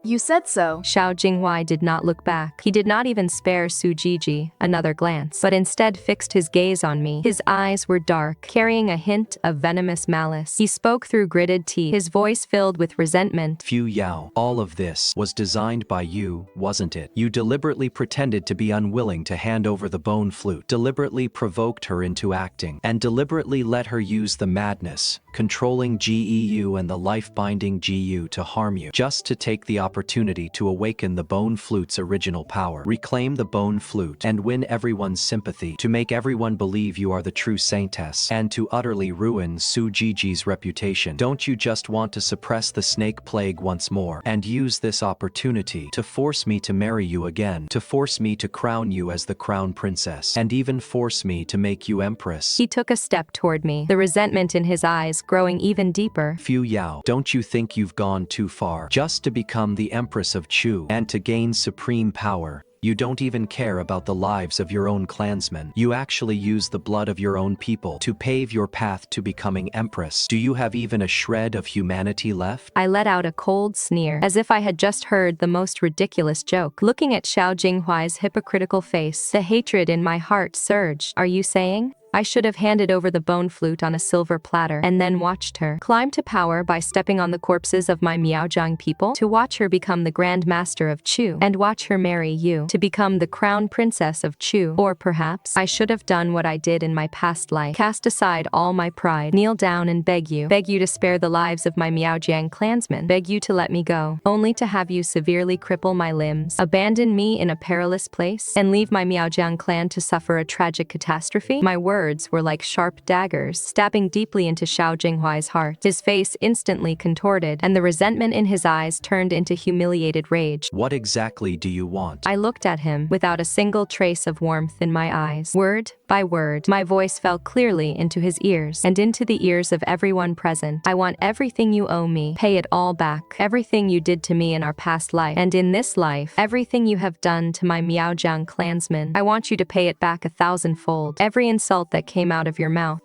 You said so. Xiao Jinghuai did not look back. He did not even spare Su Zhizhi another glance, but instead fixed his gaze on me. His eyes were dark, carrying a hint of venomous malice. He spoke through gritted teeth, his voice filled with resentment. Fu Yao, all of this was designed by you, wasn't it? You deliberately pretended to be unwilling to hand over the bone flute, deliberately provoked her into acting, and deliberately let her use the madness, controlling GEU and the life-binding GU to harm you, just to take the opportunity to awaken the bone flute's original power, reclaim the bone flute, and win everyone's sympathy, to make everyone believe you are the true saintess, and to utterly ruin Su Zhiji's reputation. Don't you just want to suppress the snake plague once more, and use this opportunity to force me to marry you again, to force me to crown you as the crown princess, and even force me to make you empress? He took a step toward me, the resentment in his eyes growing even deeper. Fu Yao, don't you think you've gone too far? Just to become the Empress of Chu, and to gain supreme power, you don't even care about the lives of your own clansmen. You actually use the blood of your own people to pave your path to becoming Empress. Do you have even a shred of humanity left? I let out a cold sneer, as if I had just heard the most ridiculous joke. Looking at Xiao Jinghuai's hypocritical face, the hatred in my heart surged. Are you saying I should have handed over the bone flute on a silver platter and then watched her climb to power by stepping on the corpses of my Miaojiang people, to watch her become the Grand Master of Chu, and watch her marry you, to become the crown princess of Chu? Or perhaps I should have done what I did in my past life, cast aside all my pride, kneel down and beg you to spare the lives of my Miaojiang clansmen, beg you to let me go, only to have you severely cripple my limbs, abandon me in a perilous place, and leave my Miaojiang clan to suffer a tragic catastrophe? My words were like sharp daggers, stabbing deeply into Xiao Jinghuai's heart. His face instantly contorted, and the resentment in his eyes turned into humiliated rage. What exactly do you want? I looked at him, without a single trace of warmth in my eyes. Word by word, my voice fell clearly into his ears, and into the ears of everyone present. I want everything you owe me. Pay it all back. Everything you did to me in our past life, and in this life. Everything you have done to my Miaojiang clansmen. I want you to pay it back 1,000-fold. Every insult that came out of your mouth.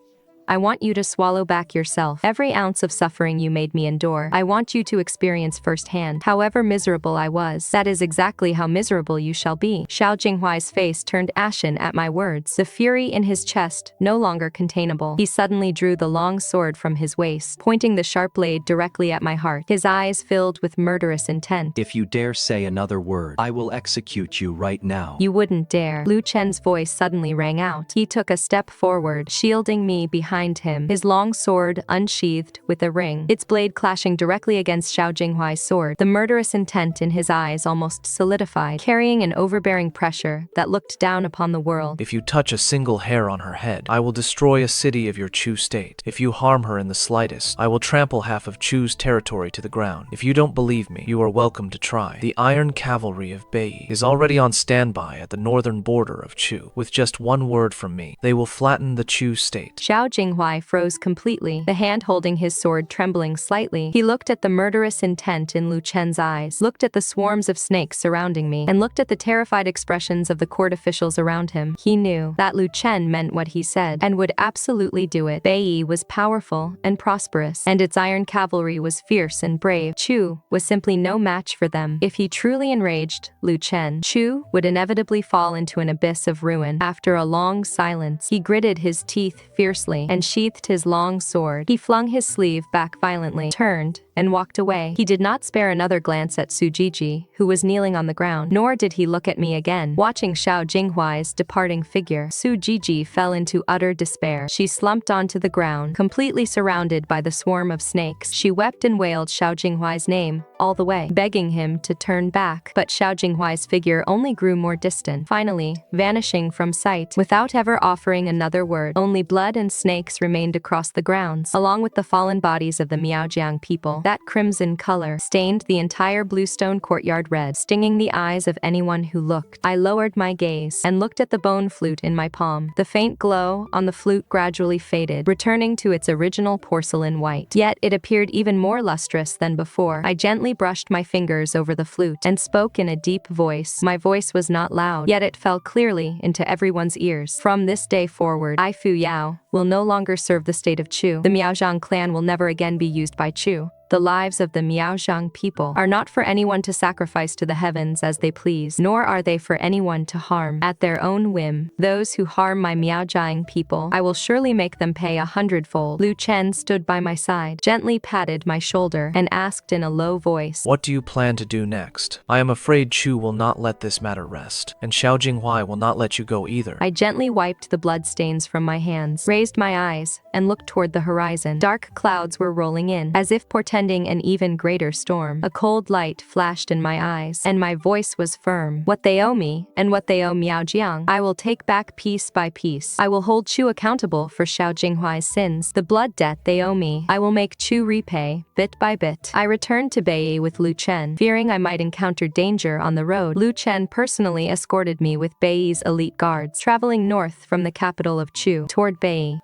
I want you to swallow back yourself. Every ounce of suffering you made me endure, I want you to experience firsthand. However miserable I was, that is exactly how miserable you shall be. Xiao Jinghuai's face turned ashen at my words, the fury in his chest no longer containable. He suddenly drew the long sword from his waist, pointing the sharp blade directly at my heart, his eyes filled with murderous intent. If you dare say another word, I will execute you right now. You wouldn't dare. Lu Chen's voice suddenly rang out. He took a step forward, shielding me behind him, his long sword unsheathed with a ring, its blade clashing directly against Xiao Jinghuai's sword. The murderous intent in his eyes almost solidified, carrying an overbearing pressure that looked down upon the world. If you touch a single hair on her head, I will destroy a city of your Chu state. If you harm her in the slightest, I will trample half of Chu's territory to the ground. If you don't believe me, you are welcome to try. The iron cavalry of Beiyi is already on standby at the northern border of Chu. With just one word from me, they will flatten the Chu state. Xiao Jinghuai froze completely, the hand holding his sword trembling slightly. He looked at the murderous intent in Lu Chen's eyes, looked at the swarms of snakes surrounding me, and looked at the terrified expressions of the court officials around him. He knew that Lu Chen meant what he said, and would absolutely do it. Beiyi was powerful and prosperous, and its iron cavalry was fierce and brave. Chu was simply no match for them. If he truly enraged Lu Chen, Chu would inevitably fall into an abyss of ruin. After a long silence, he gritted his teeth fiercely and sheathed his long sword. He flung his sleeve back violently, turned, and walked away. He did not spare another glance at Su Zhizhi, who was kneeling on the ground, nor did he look at me again. Watching Xiao Jinghuai's departing figure, Su Zhizhi fell into utter despair. She slumped onto the ground, completely surrounded by the swarm of snakes. She wept and wailed Xiao Jinghuai's name all the way, begging him to turn back. But Xiao Jinghuai's figure only grew more distant, finally vanishing from sight without ever offering another word. Only blood and snakes remained across the grounds, along with the fallen bodies of the Miaojiang people. That crimson color stained the entire bluestone courtyard red, stinging the eyes of anyone who looked. I lowered my gaze and looked at the bone flute in my palm. The faint glow on the flute gradually faded, returning to its original porcelain white. Yet it appeared even more lustrous than before. I gently brushed my fingers over the flute and spoke in a deep voice. My voice was not loud, yet it fell clearly into everyone's ears. From this day forward, I Fu Yao will no longer serve the state of Chu. The Miaozhang clan will never again be used by Chu. The lives of the Miaozhang people are not for anyone to sacrifice to the heavens as they please, nor are they for anyone to harm at their own whim. Those who harm my Miaozhang people, I will surely make them pay 100-fold. Lu Chen stood by my side, gently patted my shoulder, and asked in a low voice, What do you plan to do next? I am afraid Chu will not let this matter rest, and Xiao Jinghuai will not let you go either. I gently wiped the bloodstains from my hands, raised my eyes, and looked toward the horizon. Dark clouds were rolling in, as if portending an even greater storm. A cold light flashed in my eyes, and my voice was firm. What they owe me, and what they owe Miaojiang, I will take back piece by piece. I will hold Chu accountable for Xiao Jinghuai's sins. The blood debt they owe me, I will make Chu repay, bit by bit. I returned to Beiyi with Lu Chen, fearing I might encounter danger on the road. Lu Chen personally escorted me with Beiyi's elite guards, traveling north from the capital of Chu toward Beiyi.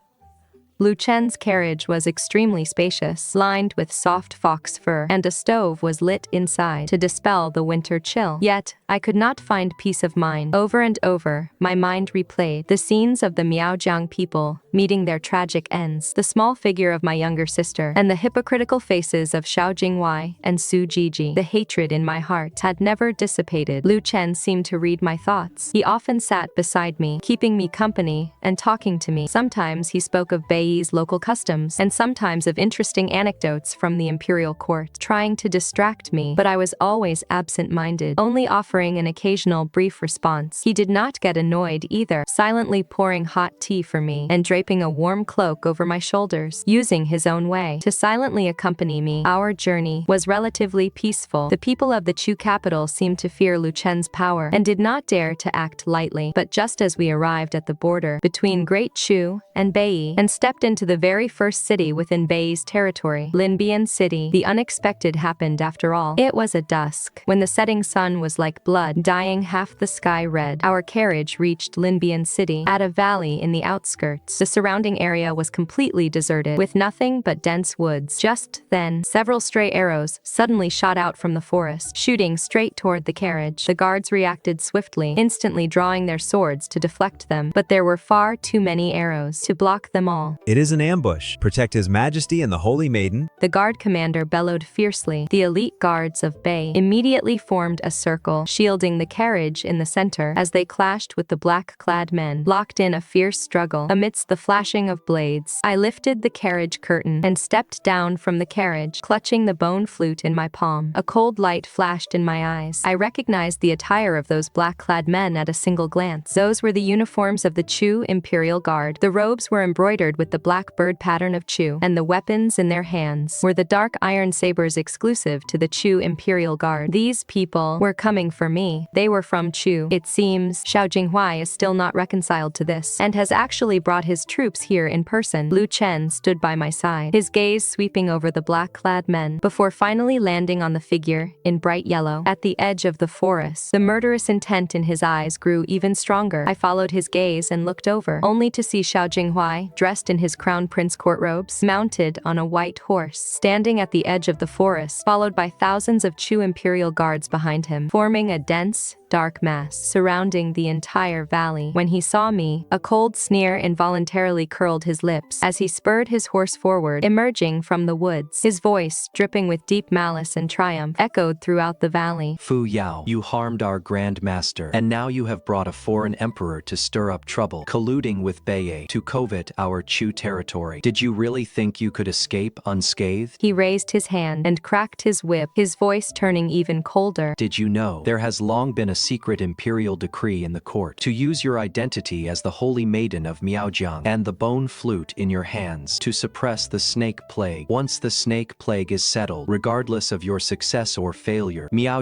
Lu Chen's carriage was extremely spacious, lined with soft fox fur, and a stove was lit inside to dispel the winter chill. Yet, I could not find peace of mind. Over and over, my mind replayed the scenes of the Miaojiang people meeting their tragic ends, the small figure of my younger sister, and the hypocritical faces of Xiao Jinghuai and Su Zhizhi. The hatred in my heart had never dissipated. Lu Chen seemed to read my thoughts. He often sat beside me, keeping me company and talking to me. Sometimes he spoke of Beiyi's local customs, and sometimes of interesting anecdotes from the imperial court, trying to distract me, but I was always absent-minded, only offering an occasional brief response. He did not get annoyed either, silently pouring hot tea for me and draping a warm cloak over my shoulders, using his own way to silently accompany me. Our journey was relatively peaceful. The people of the Chu capital seemed to fear Lu Chen's power and did not dare to act lightly. But just as we arrived at the border between Great Chu and Beiyi and stepped into the very first city within Beiyi's territory, Linbian City, the unexpected happened after all. It was at dusk, when the setting sun was like blood, dyeing half the sky red. Our carriage reached Linbian City at a valley in the outskirts. The surrounding area was completely deserted, with nothing but dense woods. Just then, several stray arrows suddenly shot out from the forest, shooting straight toward the carriage. The guards reacted swiftly, instantly drawing their swords to deflect them, but there were far too many arrows to block them all. It is an ambush. Protect His Majesty and the Holy Maiden. The guard commander bellowed fiercely. The elite guards of Beiyi immediately formed a circle, shielding the carriage in the center as they clashed with the black-clad men, locked in a fierce struggle. Amidst the flashing of blades, I lifted the carriage curtain and stepped down from the carriage, clutching the bone flute in my palm. A cold light flashed in my eyes. I recognized the attire of those black-clad men at a single glance. Those were the uniforms of the Chu Imperial Guard. The robes were embroidered with the black bird pattern of Chu, and the weapons in their hands were the dark iron sabers exclusive to the Chu Imperial Guard. These people were coming for me. They were from Chu. It seems Xiao Jinghuai is still not reconciled to this, and has actually brought his troops here in person. Chen stood by my side, his gaze sweeping over the black-clad men, before finally landing on the figure, in bright yellow, at the edge of the forest. The murderous intent in his eyes grew even stronger. I followed his gaze and looked over, only to see Xiao Jinghuai, dressed in his crown prince court robes, mounted on a white horse, standing at the edge of the forest, followed by thousands of Chu Imperial guards behind him, forming a dense, dark mass surrounding the entire valley. When he saw me, a cold sneer involuntarily curled his lips as he spurred his horse forward, emerging from the woods. His voice, dripping with deep malice and triumph, echoed throughout the valley. Fu Yao, you harmed our Grand Master, and now you have brought a foreign emperor to stir up trouble, colluding with Beiyi to covet our Chu territory. Did you really think you could escape unscathed? He raised his hand and cracked his whip, his voice turning even colder. Did you know there has long been a secret imperial decree in the court to use your identity as the Holy Maiden of Miao and the bone flute in your hands to suppress the snake plague? Once the snake plague is settled, regardless of your success or failure, Miao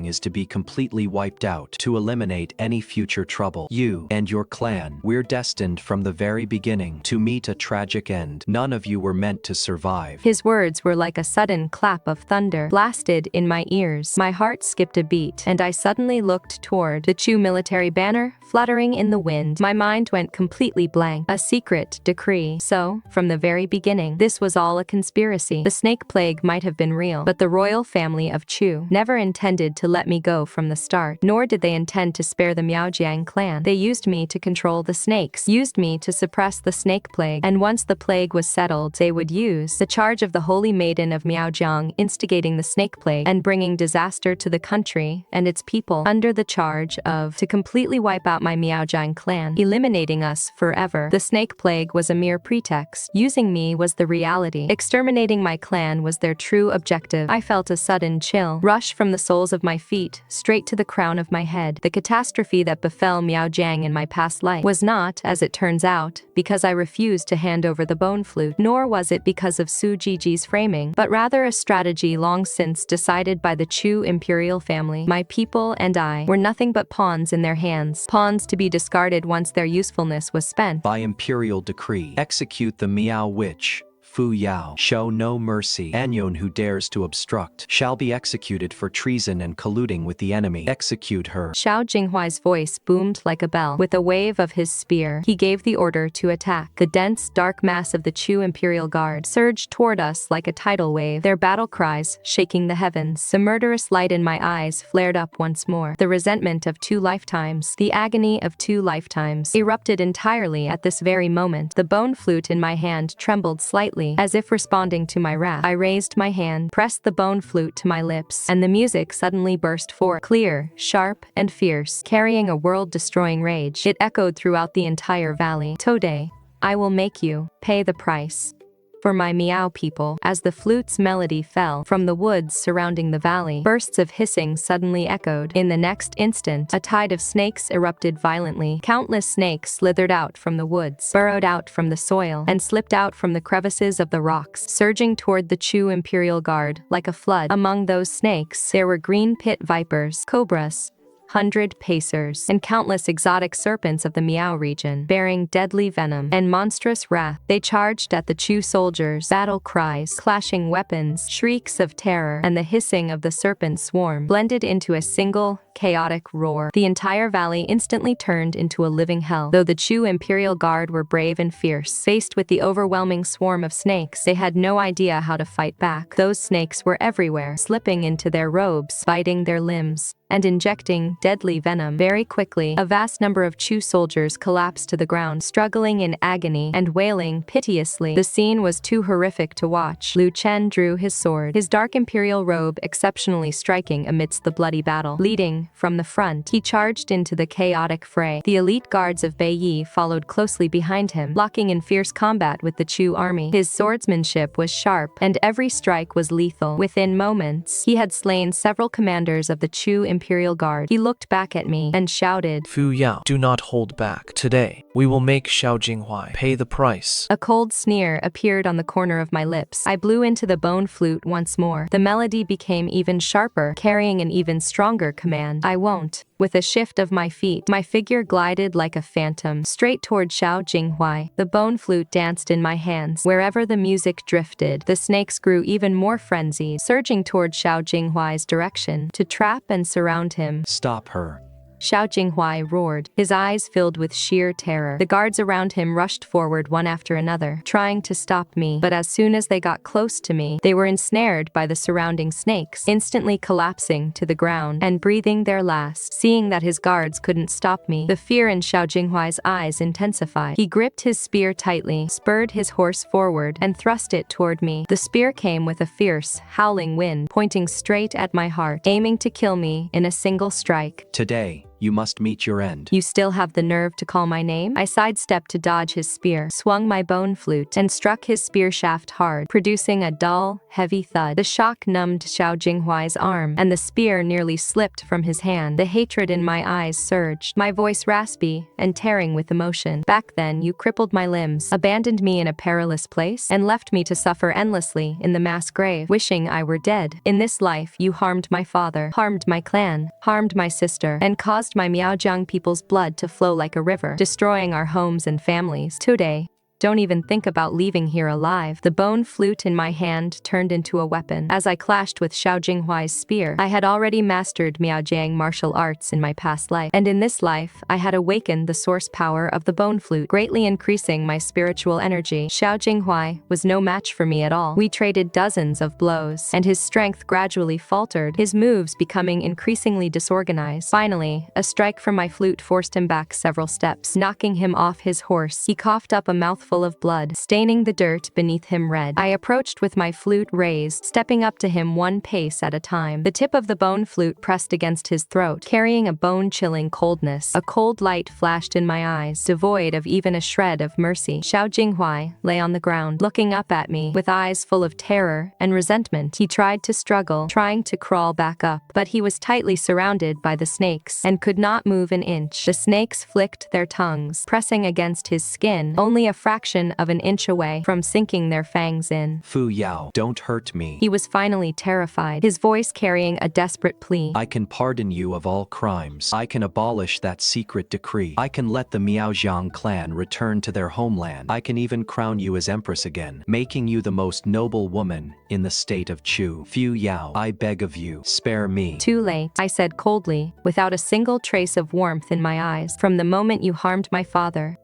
is to be completely wiped out to eliminate any future trouble. You and your clan, we're destined from the very beginning to meet a tragic end. None of you were meant to survive. His words were like a sudden clap of thunder, blasted in my ears. My heart skipped a beat, and I suddenly looked toward the Chu military banner fluttering in the wind. My mind went completely blank. A secret decree. So, from the very beginning, this was all a conspiracy. The snake plague might have been real, but the royal family of Chu never intended to let me go from the start, nor did they intend to spare the Miaojiang clan. They used me to control the snakes, used me to suppress the snake plague, and once the plague was settled, they would use the charge of the Holy Maiden of Miaojiang instigating the snake plague and bringing disaster to the country and its people under the charge of to completely wipe out my Miaojiang clan, eliminating us forever. The snake plague was a mere pretext. Using me was the reality. Exterminating my clan was their true objective. I felt a sudden chill rush from the soles of my feet, straight to the crown of my head. The catastrophe that befell Miaojiang in my past life was not, as it turns out, because I refused to hand over the bone flute, nor was it because of Su Zhiji's framing, but rather a strategy long since decided by the Chu imperial family. My people and I were nothing but pawns in their hands, pawns to be discarded once their usefulness was spent. By imperial decree, execute the Miao witch, Fu Yao. Show no mercy. Anyone who dares to obstruct shall be executed for treason and colluding with the enemy. Execute her. Xiao Jinghuai's voice boomed like a bell. With a wave of his spear, he gave the order to attack. The dense, dark mass of the Chu Imperial Guard surged toward us like a tidal wave, their battle cries shaking the heavens. The murderous light in my eyes flared up once more. The resentment of 2 lifetimes, the agony of 2 lifetimes, erupted entirely at this very moment. The bone flute in my hand trembled slightly, as if responding to my wrath. I raised my hand, pressed the bone flute to my lips, and the music suddenly burst forth, clear, sharp, and fierce, carrying a world-destroying rage. It echoed throughout the entire valley. Today, I will make you pay the price for my Miao people. As the flute's melody fell from the woods surrounding the valley, bursts of hissing suddenly echoed. In the next instant, a tide of snakes erupted violently. Countless snakes slithered out from the woods, burrowed out from the soil, and slipped out from the crevices of the rocks, surging toward the Chu Imperial Guard like a flood. Among those snakes, there were green pit vipers, cobras, 100 pacers, and countless exotic serpents of the Miao region, bearing deadly venom and monstrous wrath. They charged at the Chu soldiers. Battle cries, clashing weapons, shrieks of terror, and the hissing of the serpent swarm blended into a single, chaotic roar. The entire valley instantly turned into a living hell. Though the Chu Imperial Guard were brave and fierce, faced with the overwhelming swarm of snakes, they had no idea how to fight back. Those snakes were everywhere, slipping into their robes, biting their limbs, and injecting deadly venom. Very quickly, a vast number of Chu soldiers collapsed to the ground, struggling in agony and wailing piteously. The scene was too horrific to watch. Chen drew his sword, his dark imperial robe exceptionally striking amidst the bloody battle. Leading from the front, he charged into the chaotic fray. The elite guards of Beiyi followed closely behind him, locking in fierce combat with the Chu army. His swordsmanship was sharp, and every strike was lethal. Within moments, he had slain several commanders of the Chu Imperial Guard. He looked back at me and shouted, Fu Yao, do not hold back. Today, we will make Xiao Jinghuai pay the price. A cold sneer appeared on the corner of my lips. I blew into the bone flute once more. The melody became even sharper, carrying an even stronger command. I won't. With a shift of my feet, my figure glided like a phantom, straight toward Xiao Jinghuai. The bone flute danced in my hands. Wherever the music drifted, the snakes grew even more frenzied, surging toward Xiao Jinghuai's direction, to trap and surround him. Stop her. Xiao Jinghuai roared, his eyes filled with sheer terror. The guards around him rushed forward one after another, trying to stop me, but as soon as they got close to me, they were ensnared by the surrounding snakes, instantly collapsing to the ground and breathing their last. Seeing that his guards couldn't stop me, the fear in Xiao Jinghuai's eyes intensified. He gripped his spear tightly, spurred his horse forward, and thrust it toward me. The spear came with a fierce, howling wind, pointing straight at my heart, aiming to kill me in a single strike. Today, you must meet your end. You still have the nerve to call my name? I sidestepped to dodge his spear, swung my bone flute, and struck his spear shaft hard, producing a dull, heavy thud. The shock numbed Xiao Jinghuai's arm, and the spear nearly slipped from his hand. The hatred in my eyes surged, my voice raspy and tearing with emotion. Back then, you crippled my limbs, abandoned me in a perilous place, and left me to suffer endlessly in the mass grave, wishing I were dead. In this life, you harmed my father, harmed my clan, harmed my sister, and caused my Miaojiang people's blood to flow like a river, destroying our homes and families. Today, don't even think about leaving here alive. The bone flute in my hand turned into a weapon. As I clashed with Xiao Jinghuai's spear, I had already mastered Miaojiang martial arts in my past life, and in this life, I had awakened the source power of the bone flute, greatly increasing my spiritual energy. Xiao Jinghuai was no match for me at all. We traded dozens of blows, and his strength gradually faltered, his moves becoming increasingly disorganized. Finally, a strike from my flute forced him back several steps, knocking him off his horse. He coughed up a mouthful of blood, staining the dirt beneath him red. I approached with my flute raised, stepping up to him one pace at a time. The tip of the bone flute pressed against his throat, carrying a bone-chilling coldness. A cold light flashed in my eyes, devoid of even a shred of mercy. Xiao Jinghuai lay on the ground, looking up at me with eyes full of terror and resentment. He tried to struggle, trying to crawl back up, but he was tightly surrounded by the snakes and could not move an inch. The snakes flicked their tongues, pressing against his skin, only a fraction of an inch away from sinking their fangs in. Fu Yao, don't hurt me. He was finally terrified, his voice carrying a desperate plea. I can pardon you of all crimes. I can abolish that secret decree. I can let the Miaojiang clan return to their homeland. I can even crown you as empress again, making you the most noble woman in the state of Chu. Fu Yao, I beg of you, spare me. Too late, I said coldly, without a single trace of warmth in my eyes. From the moment you harmed my father,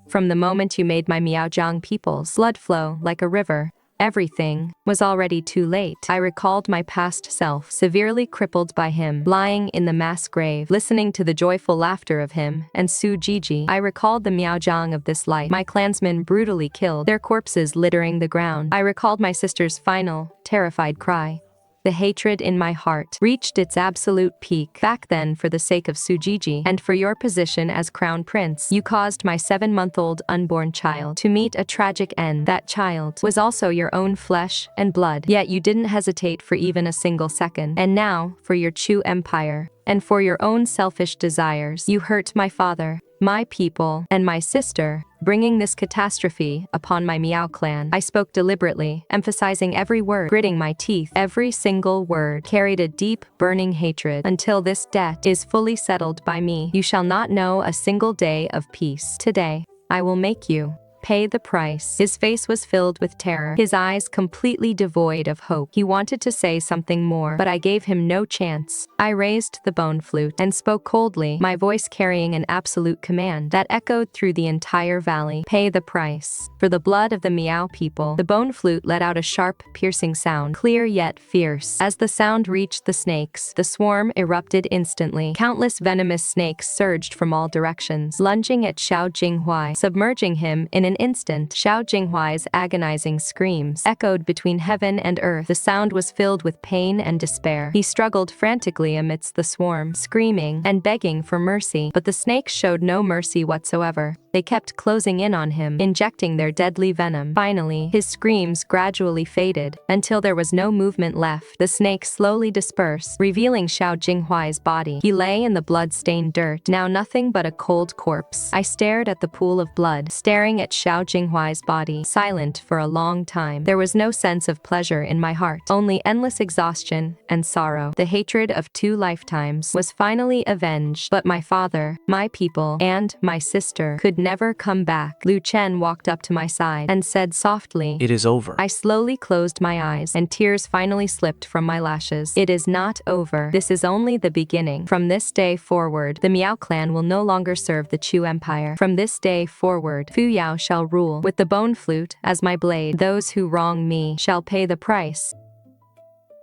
from the moment you made my Miaojiang people's blood flow like a river, everything was already too late. I recalled my past self, severely crippled by him, lying in the mass grave, listening to the joyful laughter of him and Su Zhizhi. I recalled the Miaojiang of this life, my clansmen brutally killed, their corpses littering the ground. I recalled my sister's final, terrified cry. The hatred in my heart reached its absolute peak. Back then, for the sake of Su Zhizhi and for your position as crown prince, you caused my 7-month-old unborn child to meet a tragic end. That child was also your own flesh and blood, yet you didn't hesitate for even a single second. And now, for your Chu empire, and for your own selfish desires, you hurt my father, my people, and my sister, bringing this catastrophe upon my Miao clan. I spoke deliberately, emphasizing every word, gritting my teeth. Every single word carried a deep, burning hatred. Until this debt is fully settled by me, you shall not know a single day of peace. Today, I will make you Pay the price. His face was filled with terror, his eyes completely devoid of hope. He wanted to say something more, but I gave him no chance. I raised the bone flute and spoke coldly, my voice carrying an absolute command that echoed through the entire valley. Pay the price. For the blood of the Miao people. The bone flute let out a sharp, piercing sound, clear yet fierce. As the sound reached the snakes, the swarm erupted instantly. Countless venomous snakes surged from all directions, lunging at Xiao Jinghuai, submerging him in an instant. Xiao Jinghuai's agonizing screams echoed between heaven and earth. The sound was filled with pain and despair. He struggled frantically amidst the swarm, screaming and begging for mercy, but the snakes showed no mercy whatsoever. They kept closing in on him, injecting their deadly venom. Finally, his screams gradually faded, until there was no movement left. The snakes slowly dispersed, revealing Xiao Jinghuai's body. He lay in the blood-stained dirt, now nothing but a cold corpse. I stared at the pool of blood, staring at Xiao Jinghuai's body, silent for a long time. There was no sense of pleasure in my heart, only endless exhaustion and sorrow. The hatred of 2 lifetimes was finally avenged, but my father, my people, and my sister could never come back. Lu Chen walked up to my side and said softly, It is over. I slowly closed my eyes, and tears finally slipped from my lashes. It is not over. This is only the beginning. From this day forward, the Miao clan will no longer serve the Chu Empire. From this day forward, Fu Yao shall rule. With the bone flute as my blade, those who wrong me shall pay the price.